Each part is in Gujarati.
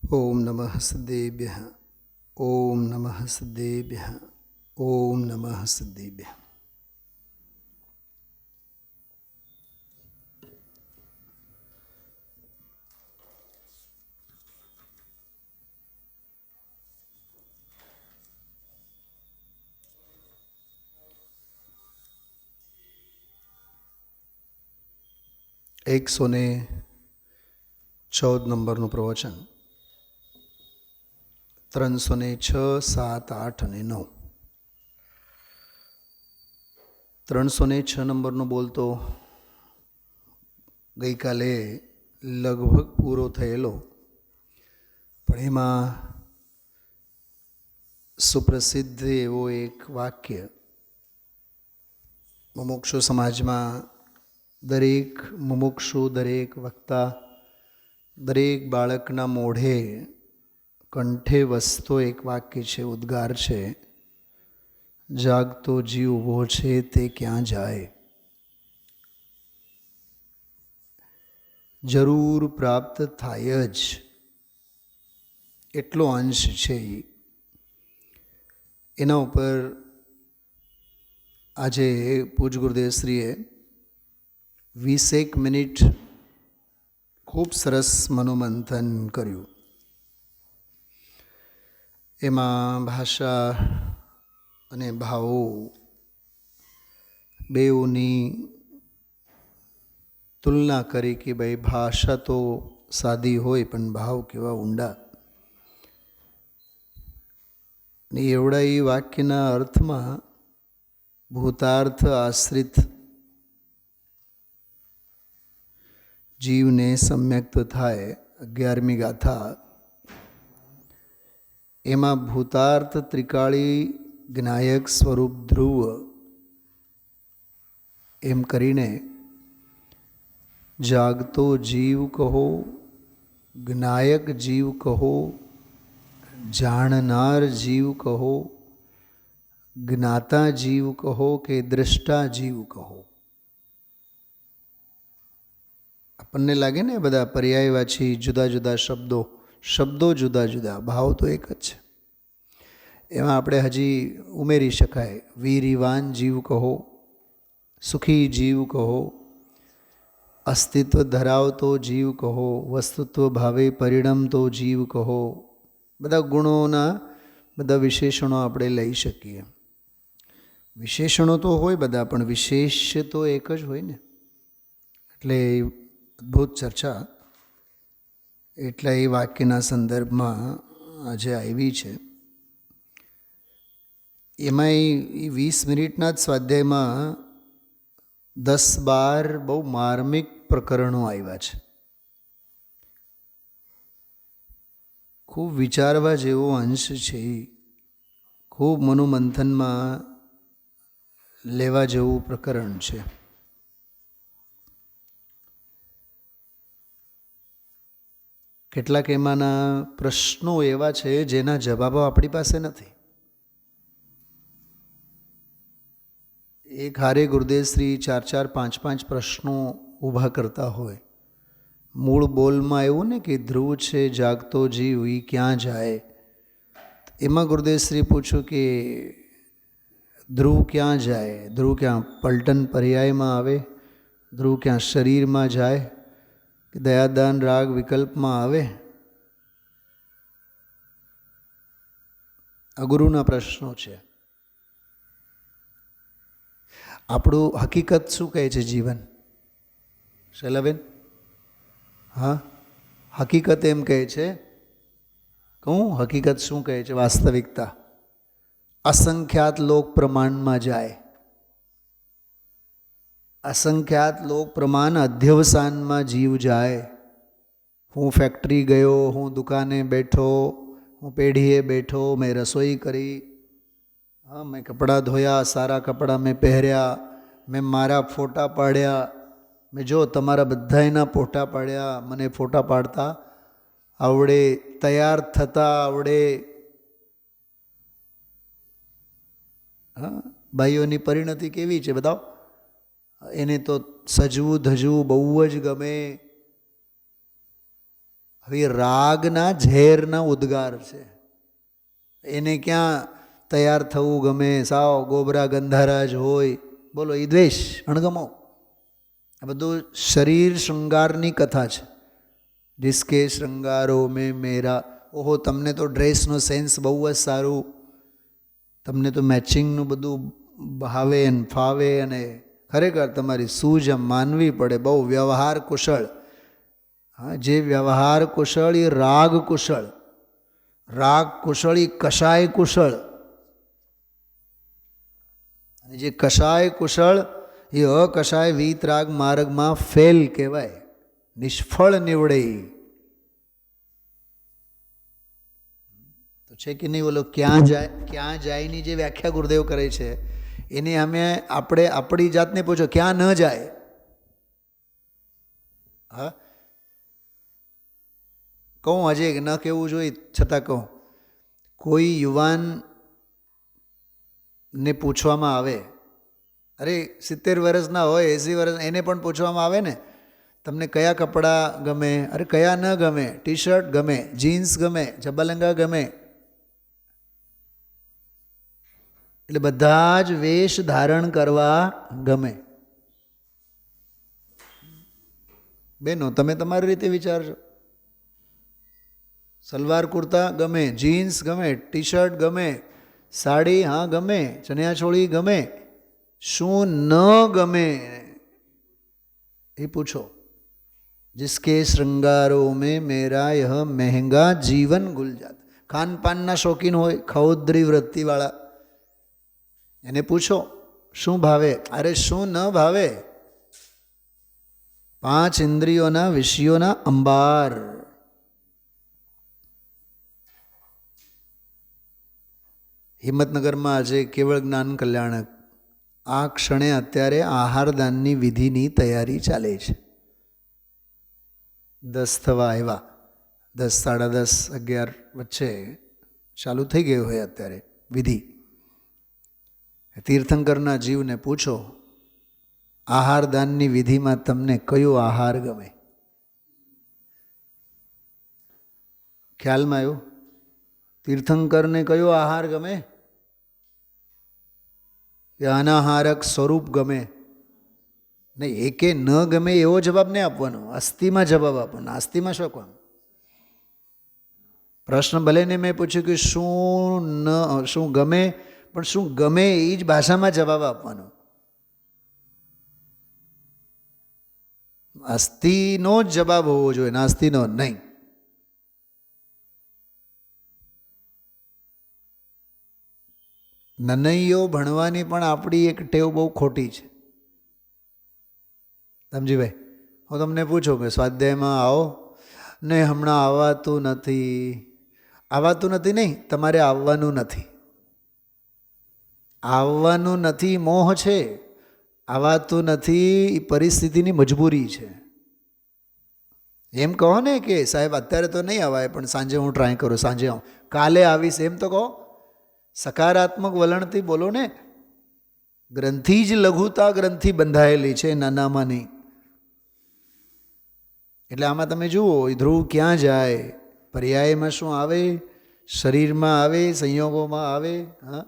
ઓમ નમઃ સિદ્ધેભ્યઃ. ઓમ નમઃ સિદ્ધેભ્યઃ. ઓમ નમઃ સિદ્ધેભ્યઃ. એકસોને 14 નંબરનું પ્રવચન. 306, 7, 8 અને 9. 306 નંબરનો બોલતો ગઈકાલે લગભગ પૂરો થયેલો, પણ એમાં સુપ્રસિદ્ધ એવો એક વાક્ય મુમુક્ષુ સમાજમાં દરેક મુમુક્ષુ, દરેક વક્તા, દરેક બાળકના મોઢે કંઠે વસતો એક વાક્ય છે, ઉદ્ગાર છે: જાગતો જીવ ઊભો છે તે ક્યાં જાય. જરૂર પ્રાપ્ત થાય જ એટલો અંશ છે. એના ઉપર આજે પૂજ ગુરુદેવશ્રીએ 20 મિનિટ ખૂબ સરસ મનોમંથન કર્યું. એમાં ભાષા અને ભાવો બેઉની તુલના કરી કે ભાઈ ભાષા તો સાદી હોય પણ ભાવ કેવા ઊંડા. ને એવડા એ વાક્યના અર્થમાં ભૂતાર્થ આશ્રિત જીવને સમ્યક્ત થાય. 11મી ગાથા, એમાં ભૂતાર્થ ત્રિકાળી જ્ઞાયક સ્વરૂપ ધ્રુવ એમ કરીને જાગતો જીવ કહો, જ્ઞાયક જીવ કહો, જાણનાર જીવ કહો, જ્ઞાતા જીવ કહો કે દ્રષ્ટા જીવ કહો. આપણને લાગે ને બધા પર્યાયવાચી જુદા જુદા શબ્દો જુદા જુદા, ભાવ તો એક જ છે. એમાં આપણે હજી ઉમેરી શકાય: વીર્યવાન જીવ કહો, સુખી જીવ કહો, અસ્તિત્વ ધરાવતો જીવ કહો, વસ્તુત્વ ભાવે પરિણમતો જીવ કહો. બધા ગુણોના બધા વિશેષણો આપણે લઈ શકીએ. વિશેષણો તો હોય બધા, પણ વિશેષ તો એક જ હોય ને. એટલે અદ્ભુત ચર્ચા એટલા એ વાક્યના સંદર્ભમાં આજે આવી છે. એમાંય 20 મિનિટના જ સ્વાધ્યાયમાં 10-12 બહુ માર્મિક પ્રકરણો આવ્યા છે. ખૂબ વિચારવા જેવો અંશ છે, ખૂબ મનોમંથનમાં લેવા જેવું પ્રકરણ છે. કેટલાક એમાંના પ્રશ્નો એવા છે જેના જવાબો આપણી પાસે નથી. એક હારે ગુરુદેવશ્રી 4-4, 5-5 પ્રશ્નો ઊભા કરતા હોય. મૂળ બોલમાં એવું ને કે ધ્રુવ છે જાગતો જીવ, એ ક્યાં જાય. એમાં ગુરુદેવશ્રી પૂછ્યું કે ધ્રુવ ક્યાં જાય? ધ્રુવ ક્યાં પલટન પર્યાયમાં આવે? ધ્રુવ ક્યાં શરીરમાં જાય કે દયાદાન રાગ વિકલ્પમાં આવે? આ ગુરુના પ્રશ્નો છે. આપણું હકીકત શું કહે છે જીવન? શૈલાબેન, હા, હકીકત એમ કહે છે. કહું હકીકત શું કહે છે? વાસ્તવિકતા અસંખ્યાત લોક પ્રમાણમાં જાય. અસંખ્યાત લોક પ્રમાણ અધ્યવસાનમાં જીવ જાય. હું ફેક્ટરી ગયો, હું દુકાને બેઠો, હું પેઢીએ બેઠો, મેં રસોઈ કરી, હા, મેં કપડાં ધોયા, સારા કપડાં મેં પહેર્યા, મેં મારા ફોટા પાડ્યા, મેં જો તમારા બધાયના ફોટા પાડ્યા, મને ફોટા પાડતા આવડે, તૈયાર થતા આવડે. હા, ભાઈઓની પરિણતિ કેવી છે બતાવો. એને તો સજવું ધજવું બહુ જ ગમે. હવે રાગના ઝેરના ઉદ્ગાર છે. એને ક્યાં તૈયાર થવું ગમે, સાવ ગોબરા ગંધારાજ હોય, બોલો એ દ્વેષ અણગમો. આ બધું શરીર શૃંગારની કથા છે. જિસકે શૃંગારો મેં મેરા, ઓહો તમને તો ડ્રેસનો સેન્સ બહુ જ સારું, તમને તો મેચિંગનું બધું ભાવે અને ફાવે, અને ખરેખર તમારી સૂઝ માનવી પડે, બહુ વ્યવહાર કુશળ. હા, જે વ્યવહાર કુશળ એ રાગ કુશળ, રાગ કુશળ એ કષાય કુશળ, અને જે કષાય કુશળ એ અકષાય વીતરાગ માર્ગમાં ફેલ કહેવાય, નિષ્ફળ નીવડે. તો છે કે નહીં? બોલો ક્યાં જાયની જે વ્યાખ્યા ગુરુદેવ કરે છે એની અમે આપણે આપણી જાતને પૂછો, ક્યાં ન જાય? હા, કહું હજી ન કહેવું જોઈએ છતાં કહું, કોઈ યુવાનને પૂછવામાં આવે, અરે 70 વર્ષના હોય, 80 વર્ષ, એને પણ પૂછવામાં આવે ને, તમને કયા કપડાં ગમે? અરે કયા ન ગમે? ટી શર્ટ ગમે, જીન્સ ગમે, જબાલંગા ગમે. એટલે બધા જ વેશ ધારણ કરવા ગમે. બેનો તમે તમારી રીતે વિચારજો. સલવાર કુર્તા ગમે, જીન્સ ગમે, ટી શર્ટ ગમે, સાડી હા ગમે, ચણિયાચોળી ગમે, શું ન ગમે એ પૂછો. जिसके श्रृंगारों में मेरा यह महंगा जीवन गुल जाता. खान पानना शौकीन હોય, ખૌદ્રી વૃત્તિવાળા, એને પૂછો શું ભાવે? અરે શું ન ભાવે? 5 ઇન્દ્રિયોના વિષયોના અંબાર. હિંમતનગરમાં આજે કેવળ જ્ઞાન કલ્યાણક, આ ક્ષણે અત્યારે આહારદાનની વિધિની તૈયારી ચાલે છે. 10 થવા આવ્યા, 10, 10:30, 11 વચ્ચે ચાલુ થઈ ગયું હોય અત્યારે વિધિ. તીર્થંકરના જીવને પૂછો, આહારદાનની વિધિમાં તમને કયો આહાર ગમે? ખ્યાલમાં આવ્યું? તીર્થંકરને કયો આહાર ગમે? કે અનાહારક સ્વરૂપ ગમે? નહીં, એકે ન ગમે એવો જવાબ નહીં આપવાનો, અસ્થિમાં જવાબ આપવાનો. અસ્થિમાં શું કોણ? પ્રશ્ન ભલે ને મેં પૂછ્યું કે શું ગમે, પણ શું ગમે એ જ ભાષામાં જવાબ આપવાનો. અસ્થિનો જ જવાબ હોવો જોઈએ, નાસ્તિનો નહીં. નનૈયો ભણવાની પણ આપણી એક ટેવ બહુ ખોટી છે. સમજી ભાઈ, હું તમને પૂછું કે સ્વાધ્યાયમાં આવો ને, હમણાં આવવાતું નથી. આવવાતું નથી નહીં, તમારે આવવાનું નથી. આવવાનું નથી મોહ છે, આવવાતું નથી એ પરિસ્થિતિની મજબૂરી છે. એમ કહો ને કે સાહેબ અત્યારે તો નહીં આવાય, પણ સાંજે હું ટ્રાય કરું, સાંજે આવું, કાલે આવીશ, એમ તો કહો. સકારાત્મક વલણથી બોલો ને. ગ્રંથિ જ લઘુતા ગ્રંથિ બંધાયેલી છે, નાનામાં નહીં. એટલે આમાં તમે જુઓ, ધ્રુવ ક્યાં જાય? પર્યાયમાં શું આવે? શરીરમાં આવે, સંયોગોમાં આવે. હા,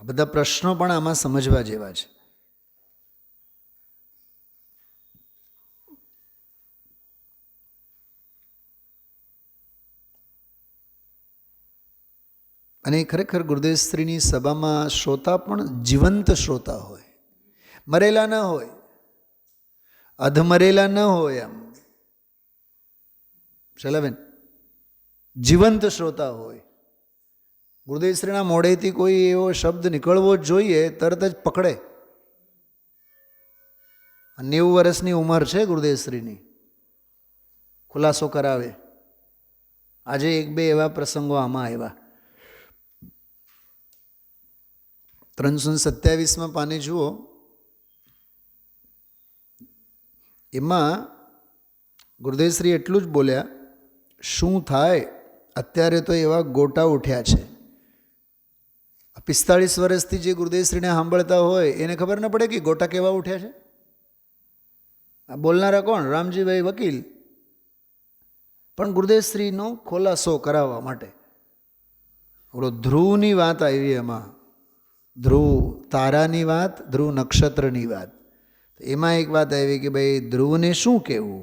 આ બધા પ્રશ્નો પણ આમાં સમજવા જેવા છે. અને ખરેખર ગુરુદેવશ્રીની સભામાં શ્રોતા પણ જીવંત શ્રોતા હોય, મરેલા ન હોય, અધમરેલા ન હોય. આમ શૈલાબેન, જીવંત શ્રોતા હોય. ગુરુદેવશ્રીના મોઢેથી કોઈ એવો શબ્દ નીકળવો જ જોઈએ, તરત જ પકડે. 90 વર્ષની ઉંમર છે ગુરુદેવશ્રીની, ખુલાસો કરાવે. આજે 1-2 એવા પ્રસંગો આમાં આવ્યા. 327માં પાને જુઓ, એમાં ગુરુદેવશ્રી એટલું જ બોલ્યા, શું થાય અત્યારે તો એવા ગોટા ઉઠ્યા છે. 45 વર્ષથી જે ગુરુદેવશ્રીને સાંભળતા હોય એને ખબર ન પડે કે ગોટા કેવા ઉઠ્યા છે. આ બોલનારા કોણ? રામજીભાઈ વકીલ. પણ ગુરુદેવશ્રીનો ખુલાસો કરાવવા માટે ઓલો ધ્રુવની વાત આવી, એમાં ધ્રુવ તારાની વાત, ધ્રુવ નક્ષત્રની વાત. એમાં એક વાત આવી કે ભાઈ ધ્રુવને શું કહેવું?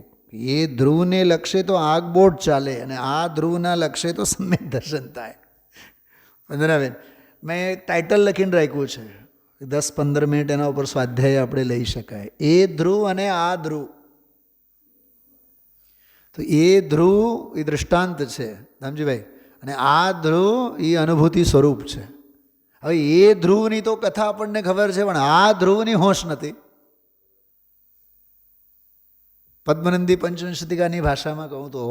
એ ધ્રુવને લક્ષે તો આગબોટ ચાલે અને આ ધ્રુવના લક્ષે તો સમ્યક દર્શન થાય. વંદનાબેન, મેં ટાઇટલ લખીને રાખ્યું છે, 10-15 મિનિટ એના ઉપર સ્વાધ્યાય આપણે લઈ શકાય. એ ધ્રુવ અને આ ધ્રુવ. તો એ ધ્રુવ એ દૃષ્ટાંત છે રામજીભાઈ, અને આ ધ્રુવ એ અનુભૂતિ સ્વરૂપ છે. હવે એ ધ્રુવની તો કથા આપણને ખબર છે, પણ આ ધ્રુવની હોશ નથી. પદ્મનંદી પંચવિંશતિકાની ભાષામાં કહું તો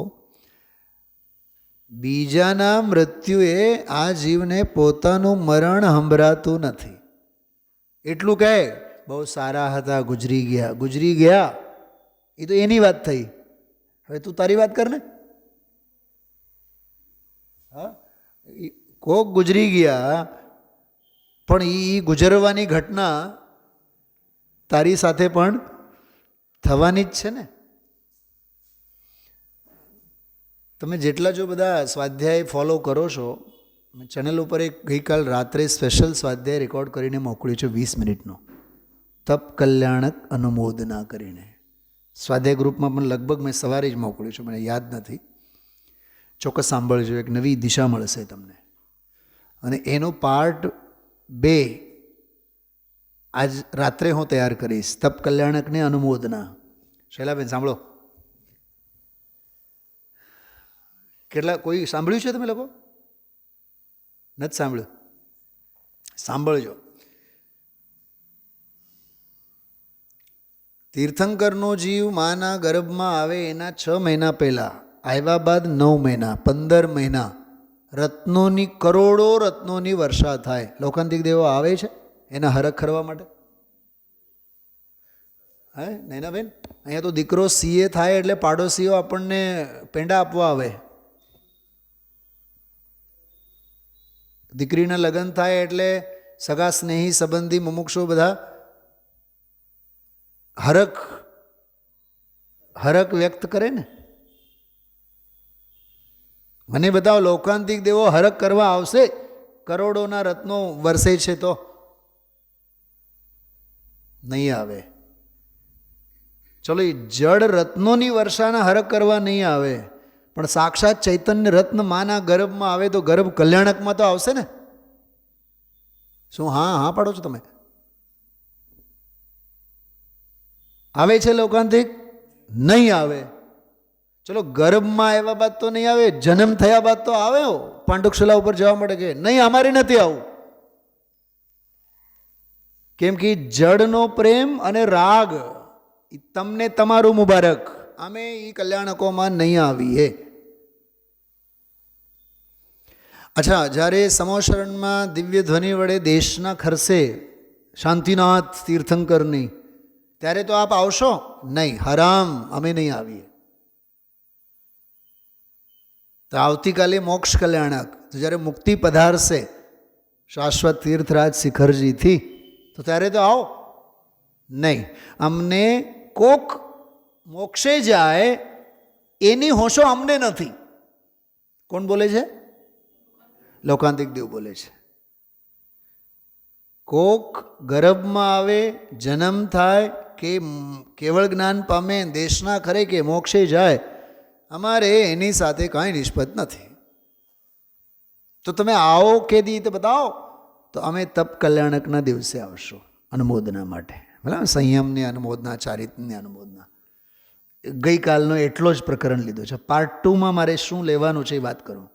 બીજાના મૃત્યુએ આ જીવને પોતાનું મરણ સંભળાતું નથી. એટલું કહે બહુ સારા હતા, ગુજરી ગયા. ગુજરી ગયા એ તો એની વાત થઈ. હવે તું તારી વાત કર ને. હા, કોક ગુજરી ગયા, પણ એ ગુજરવાની ઘટના તારી સાથે પણ થવાની જ છે ને. તમે જેટલા જો બધા સ્વાધ્યાય ફોલો કરો છો, ચેનલ ઉપર એક ગઈકાલ રાત્રે સ્પેશિયલ સ્વાધ્યાય રેકોર્ડ કરીને મોકલ્યું છે 20 મિનિટનો, તપ કલ્યાણક અનુમોદના કરીને. સ્વાધ્યાય ગ્રુપમાં પણ લગભગ મેં સવારે જ મોકલ્યું છે, મને યાદ નથી. ચોક્કસ સાંભળજો, એક નવી દિશા મળશે તમને. અને એનો પાર્ટ 2 આજ રાત્રે હું તૈયાર કરીશ, તપ કલ્યાણકની અનુમોદના. શૈલાબેન સાંભળો. કેટલા કોઈ સાંભળ્યું છે તમે લોકો? નથી સાંભળ્યું? સાંભળજો. તીર્થંકરનો જીવ માના ગર્ભમાં આવે એના 6 મહિના પહેલાં, આવ્યા બાદ 9 મહિના, 15 મહિના રત્નોની, કરોડો રત્નોની વર્ષા થાય. લૌકાંતિક દેવો આવે છે એના હરખ કરવા માટે. હે નૈનાબેન, અહીંયા તો દીકરો સીએ થાય એટલે પાડોશીઓ આપણને પેંડા આપવા આવે. દીકરીના લગ્ન થાય એટલે સગા સ્નેહી સંબંધી મુમુક્ષો બધા હરખ વ્યક્ત કરે ને. મને બતાવો, લૌકાંતિક દેવો હરખ કરવા આવશે? કરોડોના રત્નો વરસે છે તો નહીં આવે. ચલો, એ જડ રત્નોની વર્ષાના હરખ કરવા નહીં આવે, પણ સાક્ષાત ચૈતન્ય રત્ન માના ગર્ભમાં આવે તો ગર્ભ કલ્યાણકમાં તો આવશે ને. શું હા હા પાડો છો તમે? આવે છે લૌકાંતિક? નહીં આવે. ચલો, ગર્ભમાં આવ્યા બાદ તો નહીં આવે, જન્મ થયા બાદ તો આવે. પાંડુકશિલા ઉપર જવા માટે કે નહીં, અમારે નથી આવું. કેમ કે જડનો પ્રેમ અને રાગ તમને તમારું મુબારક, અમે એ કલ્યાણકોમાં નહીં આવીએ. અચ્છા, જ્યારે સમોશરણમાં દિવ્ય ધ્વનિ વડે દેશના ખરસે શાંતિનાથ તીર્થંકરની, ત્યારે તો આપ આવશો? નહીં, હરામ, અમે નહીં આવીએ. તો આવતીકાલે મોક્ષ કલ્યાણક, તો જ્યારે મુક્તિ પધારશે શાશ્વત તીર્થરાજ શિખરજીથી, તો ત્યારે તો આવો. નહીં, અમને કોક મોક્ષે જાય એની હોશો અમને નથી. કોણ બોલે છે? લૌકાંતિક દેવ બોલે છે. કોક ગર્ભમાં આવે, જન્મ થાય કે કેવળ જ્ઞાન પામે, દેશના ખરે કે મોક્ષે જાય, અમારે એની સાથે કાંઈ નિષ્પત નથી. તો તમે આવો કે દી તો બતાવો, તો અમે તપ કલ્યાણકના દિવસે આવશું અનુમોદના માટે. બરાબર, સંયમની અનુમોદના, ચારિત્રની અનુમોદના. ગઈકાલનો એટલો જ પ્રકરણ લીધો છે. પાર્ટ 2માં મારે શું લેવાનું છે એ વાત કરું.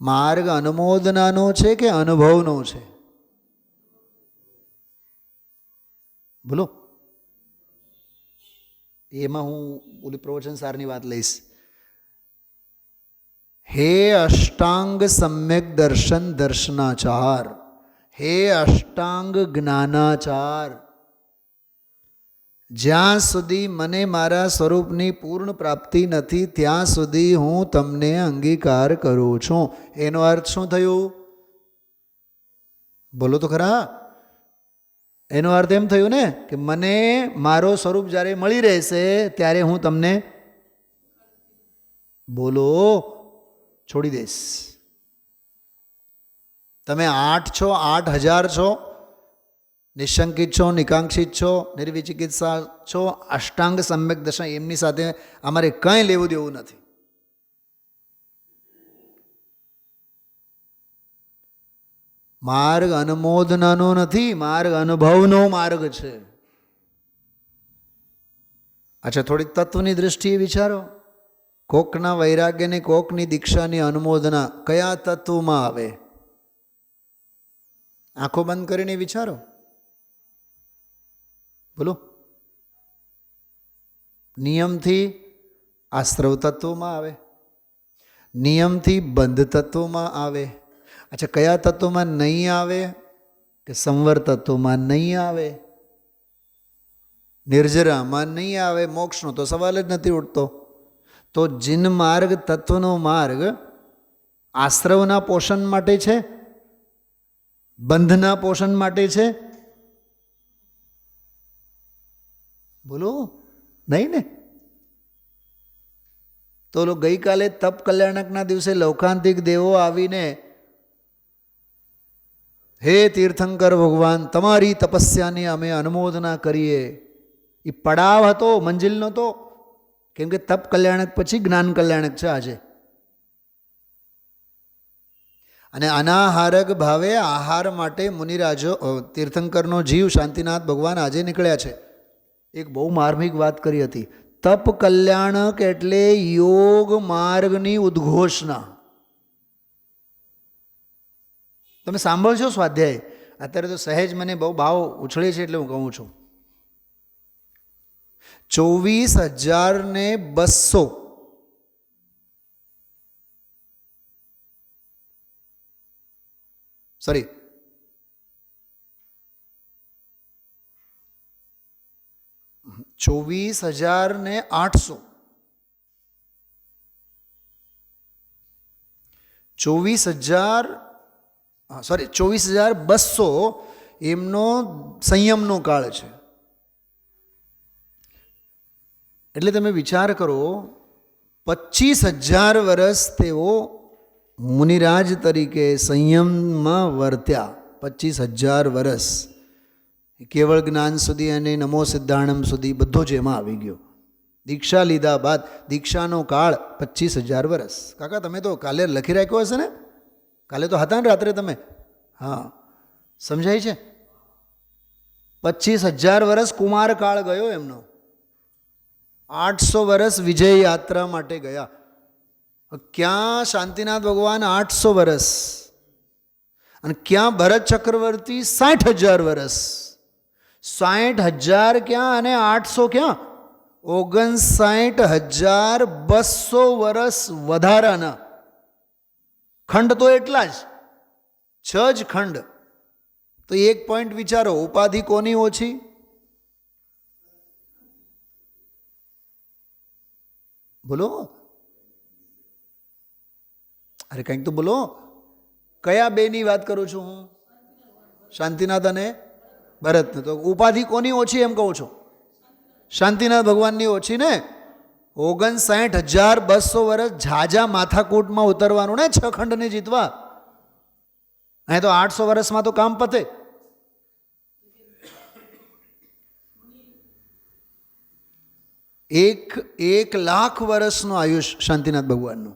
માર્ગ અનુમોદનાનો છે કે અનુભવનો છે? બોલો. એમાં હું ઓલી પ્રવચન સારની વાત લઈશ. હે અષ્ટાંગ સમ્યક દર્શન દર્શનાચાર, હે અષ્ટાંગ જ્ઞાનાચાર, જ્યાં સુધી મને મારા સ્વરૂપની પૂર્ણ પ્રાપ્તિ નથી ત્યાં સુધી હું તમને અંગીકાર કરું છું. એનો અર્થ શું થયું? બોલો તો ખરા. એનો અર્થ એમ થયું ને કે મને મારો સ્વરૂપ જ્યારે મળી રહેશે ત્યારે હું તમને બોલો છોડી દઈશ. તમે 8 છો, 8,000 છો, નિશંકિત છો, નિકાંક્ષિત છો, નિર્વિચિકિત્સા છો, અષ્ટાંગ સમ્યક દશા, એમની સાથે અમારે કંઈ લેવું દેવું નથી. માર્ગ અનુમોદનાનો નથી, માર્ગ અનુભવનો માર્ગ છે. અચ્છા, થોડીક તત્વની દૃષ્ટિએ વિચારો. કોકના વૈરાગ્યની, કોકની દીક્ષાની અનુમોદના કયા તત્વમાં આવે? આંખો બંધ કરીને વિચારો. બોલો. નિયમથી આશ્રવ તત્વમાં આવે, નિયમથી બંધ તત્વમાં આવે. અચ્છા, કયા તત્વમાં નહીં આવે? કે સંવર તત્વમાં નહીં આવે, નિર્જરામાં નહીં આવે. મોક્ષનો તો સવાલ જ નથી ઉઠતો. તો જીન માર્ગ, તત્વનો માર્ગ આશ્રવના પોષણ માટે છે, બંધના પોષણ માટે છે? બોલો, નહીં ને? તો ગઈકાલે તપ કલ્યાણકના દિવસે લૌકાંતિક દેવો આવીને, હે તીર્થંકર ભગવાન, તમારી તપસ્યાની અમે અનુમોદના કરીએ. એ પડાવ હતો, મંજિલ નહોતો. કેમ કે તપ કલ્યાણક પછી જ્ઞાન કલ્યાણક છે આજે. અને અનાહારક ભાવે આહાર માટે મુનિરાજો, તીર્થંકરનો જીવ શાંતિનાથ ભગવાન આજે નીકળ્યા છે. એક બહુ માર્મિક વાત કરી હતી. તપ કલ્યાણક એટલે યોગ માર્ગની ઉદ્ઘોષણા. તમે સાંભળશો સ્વાધ્યાય. અત્યારે તો સહેજ મને બહુ ભાવ ઉછળે છે એટલે હું કહું છું. 24,200 સોરી 24,800 24,200 એમનો સંયમનો કાળ છે. એટલે તમે વિચાર કરો, 25,000 વર્ષ તેઓ મુનિરાજ તરીકે સંયમમાં વર્ત્યા. 25,000 વર્ષ કેવળ જ્ઞાન સુધી અને નમો સિદ્ધાણમ સુધી બધો જ એમાં આવી ગયો. દીક્ષા લીધા બાદ દીક્ષાનો કાળ 25,000 વર્ષ. કાકા તમે તો કાલે લખી રાખ્યો હશે ને? કાલે તો હતા ને રાત્રે તમે? હા, સમજાય છે? 25,000 વર્ષ કુમાર કાળ ગયો એમનો. 800 વર્ષ વિજય યાત્રા માટે ગયા. ક્યાં શાંતિનાથ ભગવાન 800 વર્ષ, અને ક્યાં ભરત ચક્રવર્તી 60,000 વર્ષ. 60,000 ક્યાં અને 800 ક્યાં? 59,200 વર્ષ વધારાના. ખંડ તો એટલા જ, 6 જ ખંડ. તો એક પોઈન્ટ વિચારો, ઉપાધિ કોની ઓછી? બોલો, અરે કંઈક તો બોલો. કયા બેની વાત કરું છું હું? શાંતિનાથ અને ભરત. તો ઉપાધિ કોની ઓછી એમ કહું છું? શાંતિનાથ ભગવાનની ઓછી ને. 59,200 વર્ષ ઝાઝા માથાકૂટમાં ઉતરવાનું ને 6 ખંડને જીતવા. અહીં તો 800 વર્ષમાં તો કામ પતે. એક લાખ વર્ષનો આયુષ શાંતિનાથ ભગવાનનું.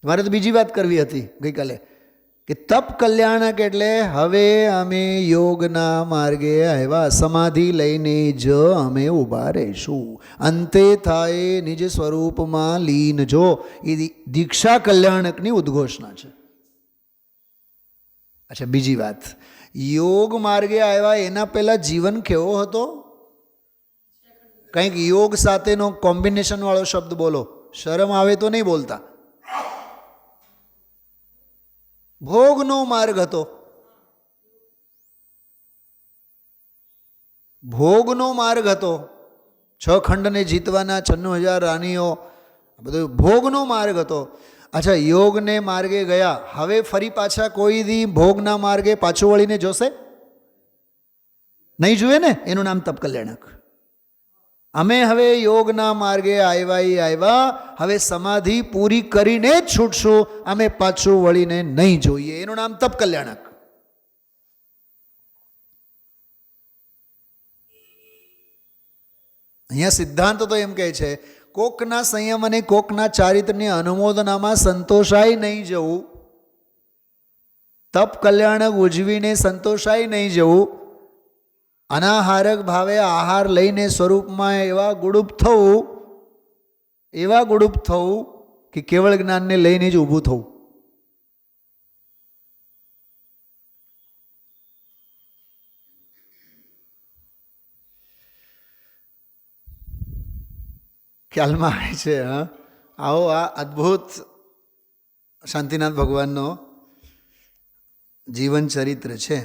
મારે તો બીજી વાત કરવી હતી ગઈકાલે કે તપ કલ્યાણક એટલે હવે અમે યોગના માર્ગે આવ્યા, સમાધિ લઈને જ અમે ઊભા રહીશું, અંતે થાય નિજ સ્વરૂપમાં લીન જો. એ દીક્ષા કલ્યાણકની ઉદ્ઘોષણા છે. અચ્છા, બીજી વાત, યોગ માર્ગે આવ્યા એના પહેલાં જીવન કેવો હતો? કંઈક યોગ સાથેનો કોમ્બિનેશન વાળો શબ્દ બોલો, શરમ આવે તો નહીં બોલતા. ભોગનો માર્ગ હતો. ભોગનો માર્ગ હતો. 6 ખંડને જીતવાના 96,000 રાણીઓ, બધું ભોગનો માર્ગ હતો. અચ્છા, યોગને માર્ગે ગયા, હવે ફરી પાછા કોઈ દી ભોગના માર્ગે પાછું વળીને જોશે? નહીં જુએ ને એનું નામ તપ કલ્યાણક. અમે હવે યોગના માર્ગે આવ્યા, હવે સમાધિ પૂરી કરીને જ છૂટશું, અમે પાછું વળીને નહીં જોઈએ, એનું નામ તપ કલ્યાણક. અહીંયા સિદ્ધાંત તો એમ કહે છે, કોકના સંયમ અને કોકના ચારિત્રની અનુમોદનામાં સંતોષાય નહીં જવું, તપ કલ્યાણક ઉજવીને સંતોષાય નહીં જવું, અનાહારક ભાવે આહાર લઈને સ્વરૂપમાં એવા ગુડુપ થવું કે કેવળ જ્ઞાનને લઈને જ ઊભું થવું. ખ્યાલમાં આવે છે. આવો આ અદ્ભુત શાંતિનાથ ભગવાનનો જીવન ચરિત્ર છે.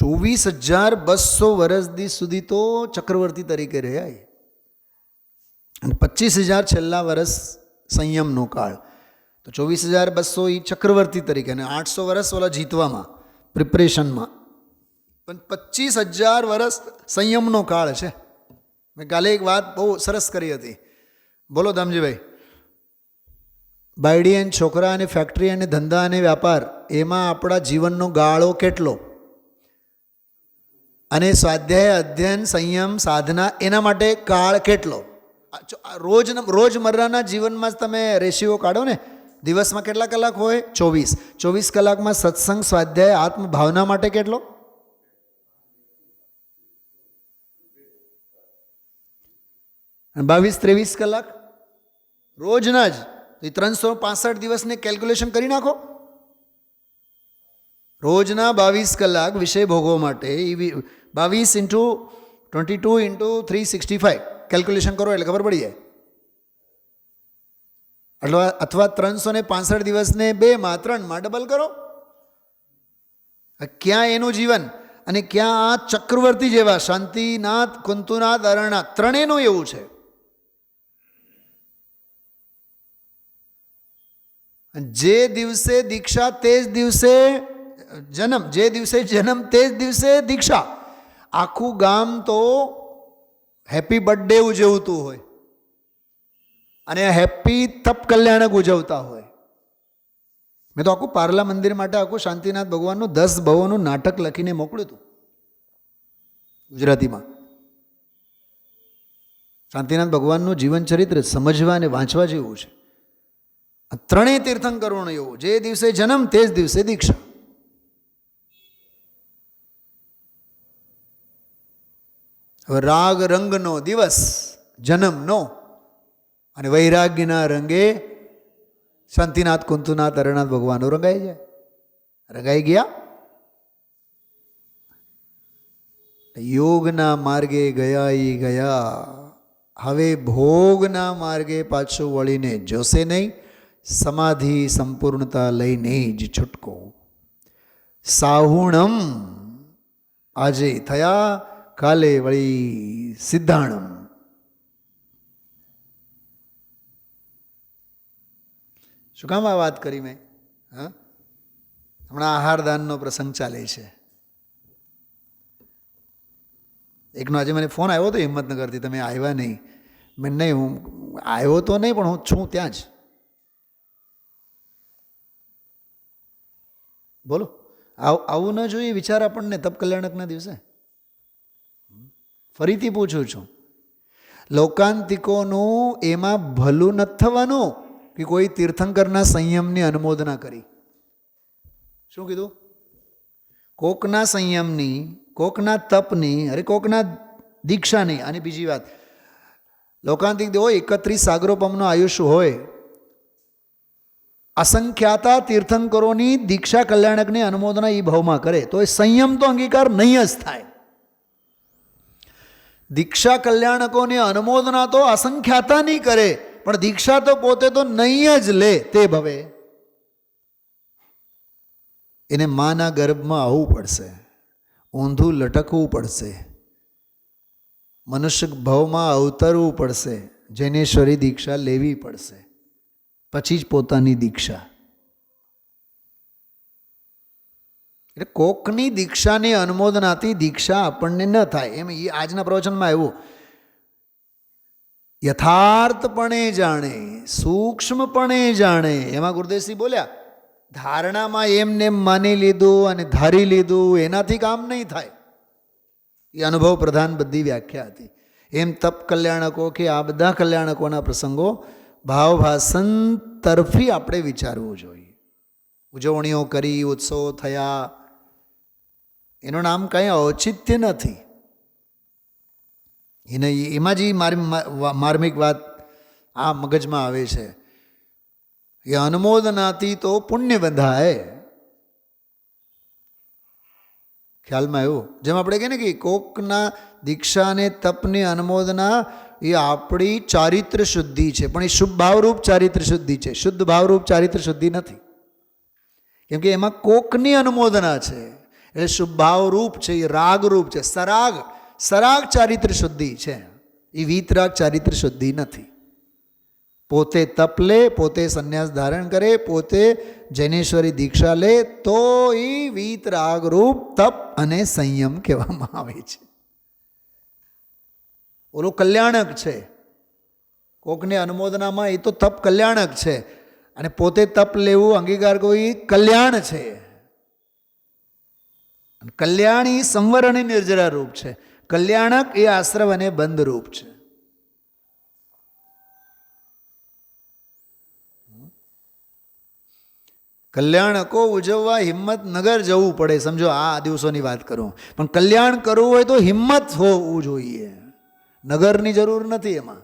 ₹24,200 વર્ષ સુધી તો ચક્રવર્તી તરીકે રહ્યા, અને 25,000 છેલ્લા વર્ષ સંયમનો કાળ. તો 24,200 એ ચક્રવર્તી તરીકે, અને 800 વર્ષ ઓલા જીતવામાં પ્રિપરેશનમાં, પણ 25,000 વર્ષ સંયમનો કાળ છે. મેં કાલે એક વાત બહુ સરસ કરી હતી. બોલો દામજીભાઈ. બાયડી અને છોકરા અને ફેક્ટરી અને ધંધા અને વ્યાપાર, એમાં આપણા જીવનનો ગાળો કેટલો, અને સ્વાધ્યાય અધ્યયન સંયમ સાધના એના માટે કાળ કેટલો. રોજમર્રાના જીવનમાં જ તમે રેશિયો કાઢો ને, દિવસમાં કેટલા કલાક હોય? 24 કલાકમાં સત્સંગ સ્વાધ્યાય આત્મભાવના માટે કેટલો? 22-23 કલાક રોજના જ. 365 દિવસને કેલ્ક્યુલેશન કરી નાખો. રોજના 22 કલાક વિષય ભોગવો માટે, 22 × 22 × 365 કેલ્ક્યુલેશન કરો એટલે ખબર પડી જાય. અથવા 365 દિવસને 2 માં 3 માં ડબલ કરો. ક્યાં એનું જીવન, અને ક્યાં આ ચક્રવર્તી જેવા શાંતિનાથ, કુંતુનાથ, અરણનાથ ત્રણેયનું એવું છે. જે દિવસે દીક્ષા તે જ દિવસે જન્મ, જે દિવસે જન્મ તે જ દિવસે દીક્ષા. આખું ગામ તો હેપી બર્થડે ઉજવતું હોય, અને હેપી તપ કલ્યાણક ઉજવતા હોય. મેં તો આખું પાર્લા મંદિર માટે આખું શાંતિનાથ ભગવાનનું 10 ભવોનું નાટક લખીને મોકલ્યું હતું ગુજરાતીમાં. શાંતિનાથ ભગવાનનું જીવન ચરિત્ર સમજવા અને વાંચવા જેવું છે. ત્રણેય તીર્થંકરોનું એવું, જે દિવસે જન્મ તે જ દિવસે દીક્ષા. હવે રાગ રંગનો દિવસ જન્મનો, અને વૈરાગ્યના રંગે શાંતિનાથ, કુંતુનાથ, અરણનાથ ભગવાનો રંગાઈ ગયા. યોગના માર્ગે ગયા, હવે ભોગના માર્ગે પાછું વળીને જોશે નહીં, સમાધિ સંપૂર્ણતા લઈને જ છૂટકો. સાહુણમ આજે થયા, કાલે વળી સિદ્ધાણમ. શું કામ આ વાત કરી મેં? હમણાં આહારદાનનો પ્રસંગ ચાલે છે. એકનો આજે મને ફોન આવ્યો હતો હિંમતનગરથી, તમે આવ્યા નહીં. મેં નહીં, હું આવ્યો તો નહીં, પણ હું છું ત્યાં જ. બોલો, આવું ન જોઈએ વિચાર આપણને તપ કલ્યાણકના દિવસે. ફરીથી પૂછું છું, લોકાંતિકોનું એમાં ભલું નથી થવાનું કે કોઈ તીર્થંકરના સંયમની અનુમોદના કરી. શું કીધું? કોકના સંયમની, કોકના તપની, અરે કોકના દીક્ષાની. અને બીજી વાત, લોકાંતિક દેવો 31 સાગરોપમનો આયુષ્ય હોય, અસંખ્યાતા તીર્થંકરોની દીક્ષા કલ્યાણકની અનુમોદના એ ભાવમાં કરે તો એ સંયમ તો અંગીકાર નહીં જ થાય. દીક્ષા કલ્યાણકોની અનુમોદના તો અસંખ્યાતા નહીં કરે, પણ દીક્ષા તો પોતે તો નહીં જ લે તે ભવે. એને માના ગર્ભમાં આવવું પડશે, ઊંધું લટકવું પડશે, મનુષ્ય ભાવમાં અવતરવું પડશે, જૈનેશ્વરી દીક્ષા લેવી પડશે, પછી જ પોતાની દીક્ષા. એટલે કોકની દીક્ષાની અનુમોદનાથી દીક્ષા આપણને ન થાય. એમ એ આજના પ્રવચનમાં આવ્યું, યથાર્થપણે જાણે, સૂક્ષ્મપણે જાણે. એમાં ગુરુદેવસિંહ બોલ્યા, ધારણામાં એમને માની લીધું અને ધારી લીધું એનાથી કામ નહીં થાય. એ અનુભવ પ્રધાન બધી વ્યાખ્યા હતી. એમ તપ કલ્યાણકો કે આ બધા કલ્યાણકોના પ્રસંગો ભાવભાસન તરફી આપણે વિચારવું જોઈએ. ઉજવણીઓ કરી, ઉત્સવો થયા, એનું નામ કંઈ ઔચિત્ય નથી. એને એમાં જ માર્મિક વાત આ મગજમાં આવે છે. એ અનુમોદનાથી તો પુણ્ય બંધાય. ખ્યાલમાં એવું, જેમ આપણે કહીએ ને કે કોકના દીક્ષા અને તપની અનુમોદના એ આપણી ચારિત્ર શુદ્ધિ છે, પણ એ શુભ ભાવરૂપ ચારિત્ર શુદ્ધિ છે, શુદ્ધ ભાવરૂપ ચારિત્ર શુદ્ધિ નથી. કેમ કે એમાં કોકની અનુમોદના છે એટલે શુભ ભાવરૂપ છે, એ રાગરૂપ છે. સરાગ ચારિત્ર શુદ્ધિ છે, એ વીતરાગ ચારિત્ર શુદ્ધિ નથી. પોતે તપ લે, પોતે સંન્યાસ ધારણ કરે, પોતે જૈનેશ્વરી દીક્ષા લે તો એ વીતરાગરૂપ તપ અને સંયમ કહેવામાં આવે છે. ઓલું કલ્યાણક છે. કોકની અનુમોદનામાં એ તો તપ કલ્યાણક છે, અને પોતે તપ લેવું, અંગીકાર કરવું એ કલ્યાણ છે. કલ્યાણ એ સંવર અને નિર્જરા રૂપ છે. કલ્યાણક એ આશ્રવ અને બંધ રૂપ છે. કલ્યાણકો ઉજવવા હિંમતનગર જવું પડે. સમજો, આ દિવસોની વાત કરું, પણ કલ્યાણ કરવું હોય તો હિંમત હોવું જોઈએ. નગરની જરૂર નથી એમાં.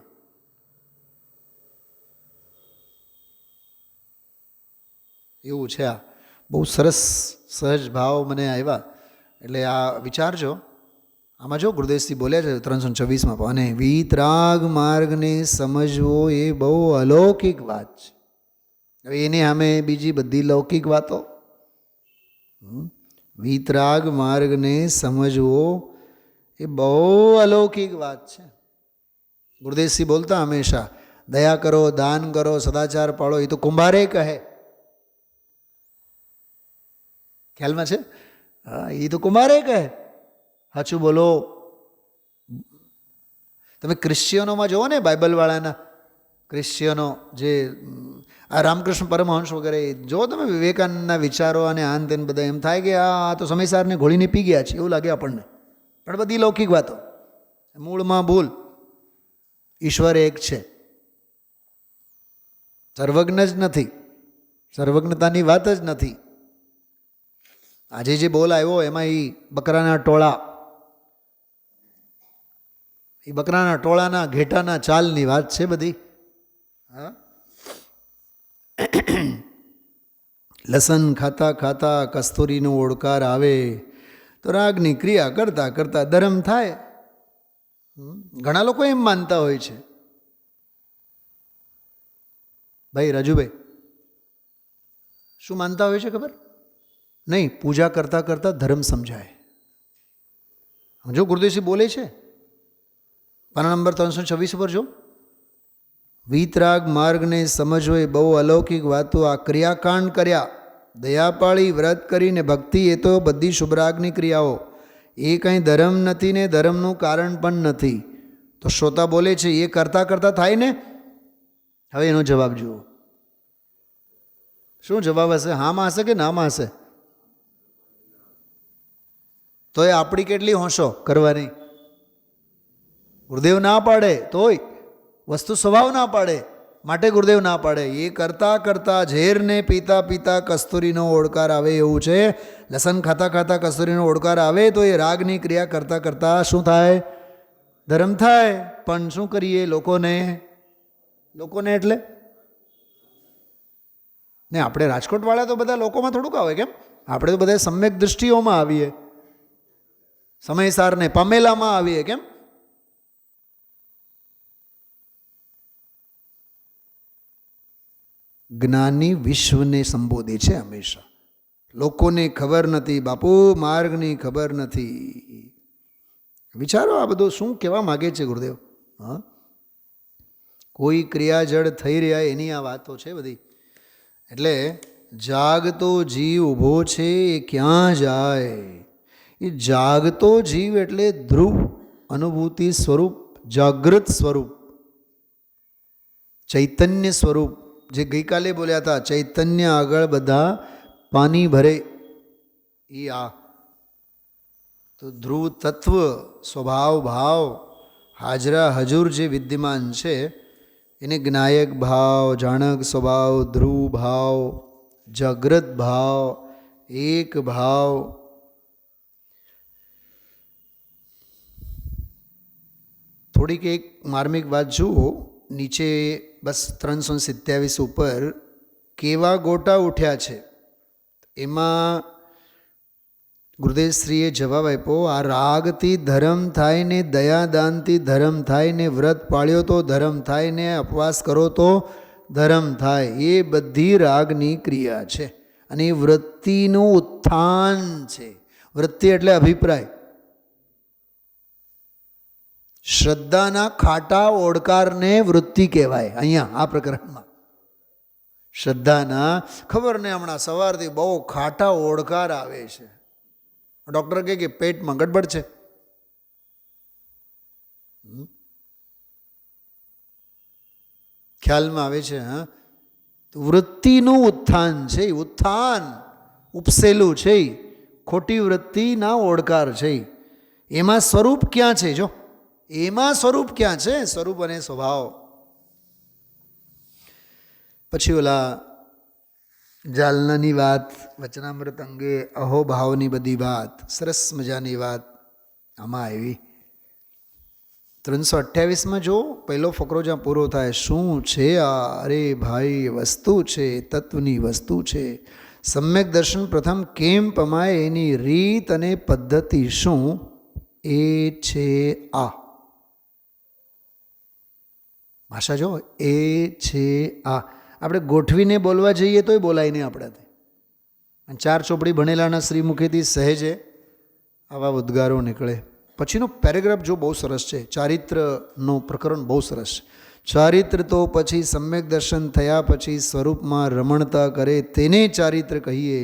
એવું છે. આ બહુ સરસ સહજ ભાવ મને આવ્યા, એટલે આ વિચારજો. આમાં જો ગુરુદેવસિંહ બોલ્યા છે 326માં, અને વીતરાગ માર્ગને સમજવો એ બહુ અલૌકિક વાત છે. હવે એની સામે બીજી બધી લૌકિક વાતો. વીતરાગ માર્ગને સમજવો એ બહુ અલૌકિક વાત છે. ગુરુદેવસિંહ બોલતા હંમેશા, દયા કરો, દાન કરો, સદાચાર પાળો, એ તો કુંભારે કહે. ખ્યાલમાં છે? હા, એ તો કુંભારે કહે. સાચું બોલો. તમે ક્રિશ્ચિયનોમાં જુઓ ને, બાઇબલવાળાના ક્રિશ્ચિયનો જે આ રામકૃષ્ણ પરમહંસ વગેરે જો તમે, વિવેકાનંદના વિચારો અને આન તેન બધા, એમ થાય કે આ તો સમયસારને ઘોળીને પી ગયા છે એવું લાગે આપણને. પણ બધી લૌકિક વાતો, મૂળમાં ભૂલ. ઈશ્વર એક છે, સર્વજ્ઞ જ નથી, સર્વજ્ઞતાની વાત જ નથી. આજે જે બોલ આવ્યો એમાં એ બકરાના ટોળા, એ બકરાના ટોળાના ઘેટાના ચાલની વાત છે બધી. હા, લસણ ખાતા ખાતા કસ્તુરીનો ઓડકાર આવે તો રાગની ક્રિયા કરતા કરતા ધર્મ થાય. ઘણા લોકો એમ માનતા હોય છે. ભાઈ રાજુભાઈ, શું માનતા હોય છે ખબર નહીં? પૂજા કરતા કરતા ધર્મ સમજાય. જો ગુરુદેવસિંહ બોલે છે, પાના નંબર 326 પર જો, વીતરાગ માર્ગને સમજવો એ બહુ અલૌકિક વાતો. આ ક્રિયાકાંડ કર્યા, દયાપાળી, વ્રત કરીને ભક્તિ, એ તો બધી શુભરાગની ક્રિયાઓ. એ કંઈ ધર્મ નથી ને ધર્મનું કારણ પણ નથી. તો શ્રોતા બોલે છે એ કરતાં કરતાં થાય ને. હવે એનો જવાબ જુઓ. શું જવાબ હશે? હામાં હશે કે નામાં હશે? તો એ આપણી કેટલી હોંશો કરવાની. ગુરુદેવ ના પાડે તોય, વસ્તુ સ્વભાવ ના પાડે માટે ગુરુદેવ ના પાડે. એ કરતાં કરતાં ઝેરને પીતા પીતા કસ્તુરીનો ઓડકાર આવે એવું છે. લસણ ખાતા ખાતા કસ્તુરીનો ઓડકાર આવે તો એ રાગની ક્રિયા કરતાં કરતાં શું થાય? ધર્મ થાય. પણ શું કરીએ? લોકોને એટલે ને આપણે રાજકોટવાળા તો બધા લોકોમાં થોડુંક આવે. કેમ? આપણે તો બધા સમ્યક દૃષ્ટિઓમાં આવીએ, સમયસારને પામેલામાં આવીએ. કેમ? જ્ઞાની વિશ્વને સંબોધે છે હંમેશા. લોકોને ખબર નથી બાપુ, માર્ગની ખબર નથી. વિચારો આ બધું શું કહેવા માગે છે ગુરુદેવ. હા, કોઈ ક્રિયાજળ થઈ રહ્યા એની આ વાતો છે બધી. એટલે જાગતો જીવ ઊભો છે એ ક્યાં જાય? એ જાગતો જીવ એટલે ધ્રુવ, અનુભૂતિ સ્વરૂપ, જાગૃત સ્વરૂપ, ચૈતન્ય સ્વરૂપ. જે ગઈકાલે બોલ્યા હતા, ચૈતન્ય આગળ બધા પાણી ભરે, એ આ તો ધ્રુવ તત્વ, સ્વભાવ ભાવ હાજરા હજુર જે વિદ્યમાન છે એને જ્ઞાયક ભાવ, જાણક સ્વભાવ, ધ્રુવ ભાવ, જાગ્રત ભાવ, એક ભાવ. થોડીક એક માર્મિક વાત જુઓ, નીચે બસ 327 ઉપર કેવા ગોટા ઉઠ્યા છે એમાં ગુરુદેવશ્રીએ જવાબ આપ્યો, આ રાગથી ધર્મ થાય ને, દયાદાનથી ધર્મ થાય ને, વ્રત પાળ્યો તો ધર્મ થાય ને, ઉપવાસ કરો તો ધર્મ થાય. એ બધી રાગની ક્રિયા છે અને એ વૃત્તિનું ઉત્થાન છે. વૃત્તિ એટલે અભિપ્રાય. શ્રદ્ધાના ખાટા ઓડકારને વૃત્તિ કહેવાય. અહીંયા આ પ્રકરણમાં શ્રદ્ધાના, ખબર ને હમણાં સવારથી બહુ ખાટા ઓડકાર આવે છે, ડૉક્ટર કહે કે પેટમાં ગડબડ છે. ખ્યાલમાં આવે છે? હા, વૃત્તિનું ઉત્થાન છે. ઉત્થાન ઉપસેલું છે, ખોટી વૃત્તિના ઓડકાર છે. એમાં સ્વરૂપ ક્યાં છે? જો એમાં સ્વરૂપ ક્યાં છે? સ્વરૂપ અને સ્વભાવ. પછી ઓલા જાલનાની વાત, વચનામૃત અંગે અહોભાવની બધી વાત, સરસ મજાની વાત આમાં આવી. 328માં જો પહેલો ફકરો જ્યાં પૂરો થાય, શું છે આ? અરે ભાઈ, વસ્તુ છે, તત્વની વસ્તુ છે. સમ્યક દર્શન પ્રથમ કેમ પમાય, એની રીત અને પદ્ધતિ શું? એ છે આ ભાષા. જો એ છે આ, આપણે ગોઠવીને બોલવા જઈએ તોય બોલાય નહીં આપણાથી. અને 4 ચોપડી ભણેલાના શ્રીમુખેથી સહેજે આવા ઉદ્ગારો નીકળે. પછીનો પેરેગ્રાફ જો બહુ સરસ છે, ચારિત્રનું પ્રકરણ બહુ સરસ છે. ચારિત્ર તો પછી સમ્યક દર્શન થયા પછી સ્વરૂપમાં રમણતા કરે તેને ચારિત્ર કહીએ.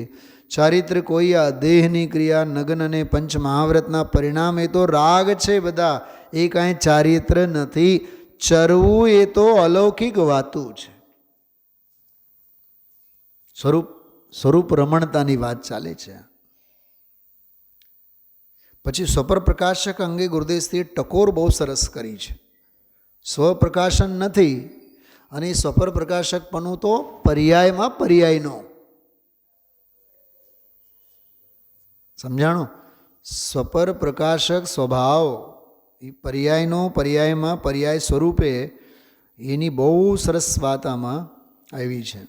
ચારિત્ર કોઈ આ દેહની ક્રિયા, નગ્ન અને પંચ મહાવ્રતના પરિણામ, એ તો રાગ છે બધા, એ કાંઈ ચારિત્ર નથી. ચરવું એ તો અલૌકિક વાતું છે. સ્વરૂપ રમણતાની વાત ચાલે છે. પછી સ્વપર પ્રકાશક અંગે ગુરુદેવશ્રીએ ટકોર બહુ સરસ કરી છે. સ્વપ્રકાશન નથી અને સ્વપર પ્રકાશકપણું તો પર્યાયમાં પર્યાયનો. સમજાણો? સ્વપર પ્રકાશક સ્વભાવ એ પર્યાયનો, પર્યાયમાં પર્યાય સ્વરૂપે, એની બહુ સરસ વાત આમાં આવી છે.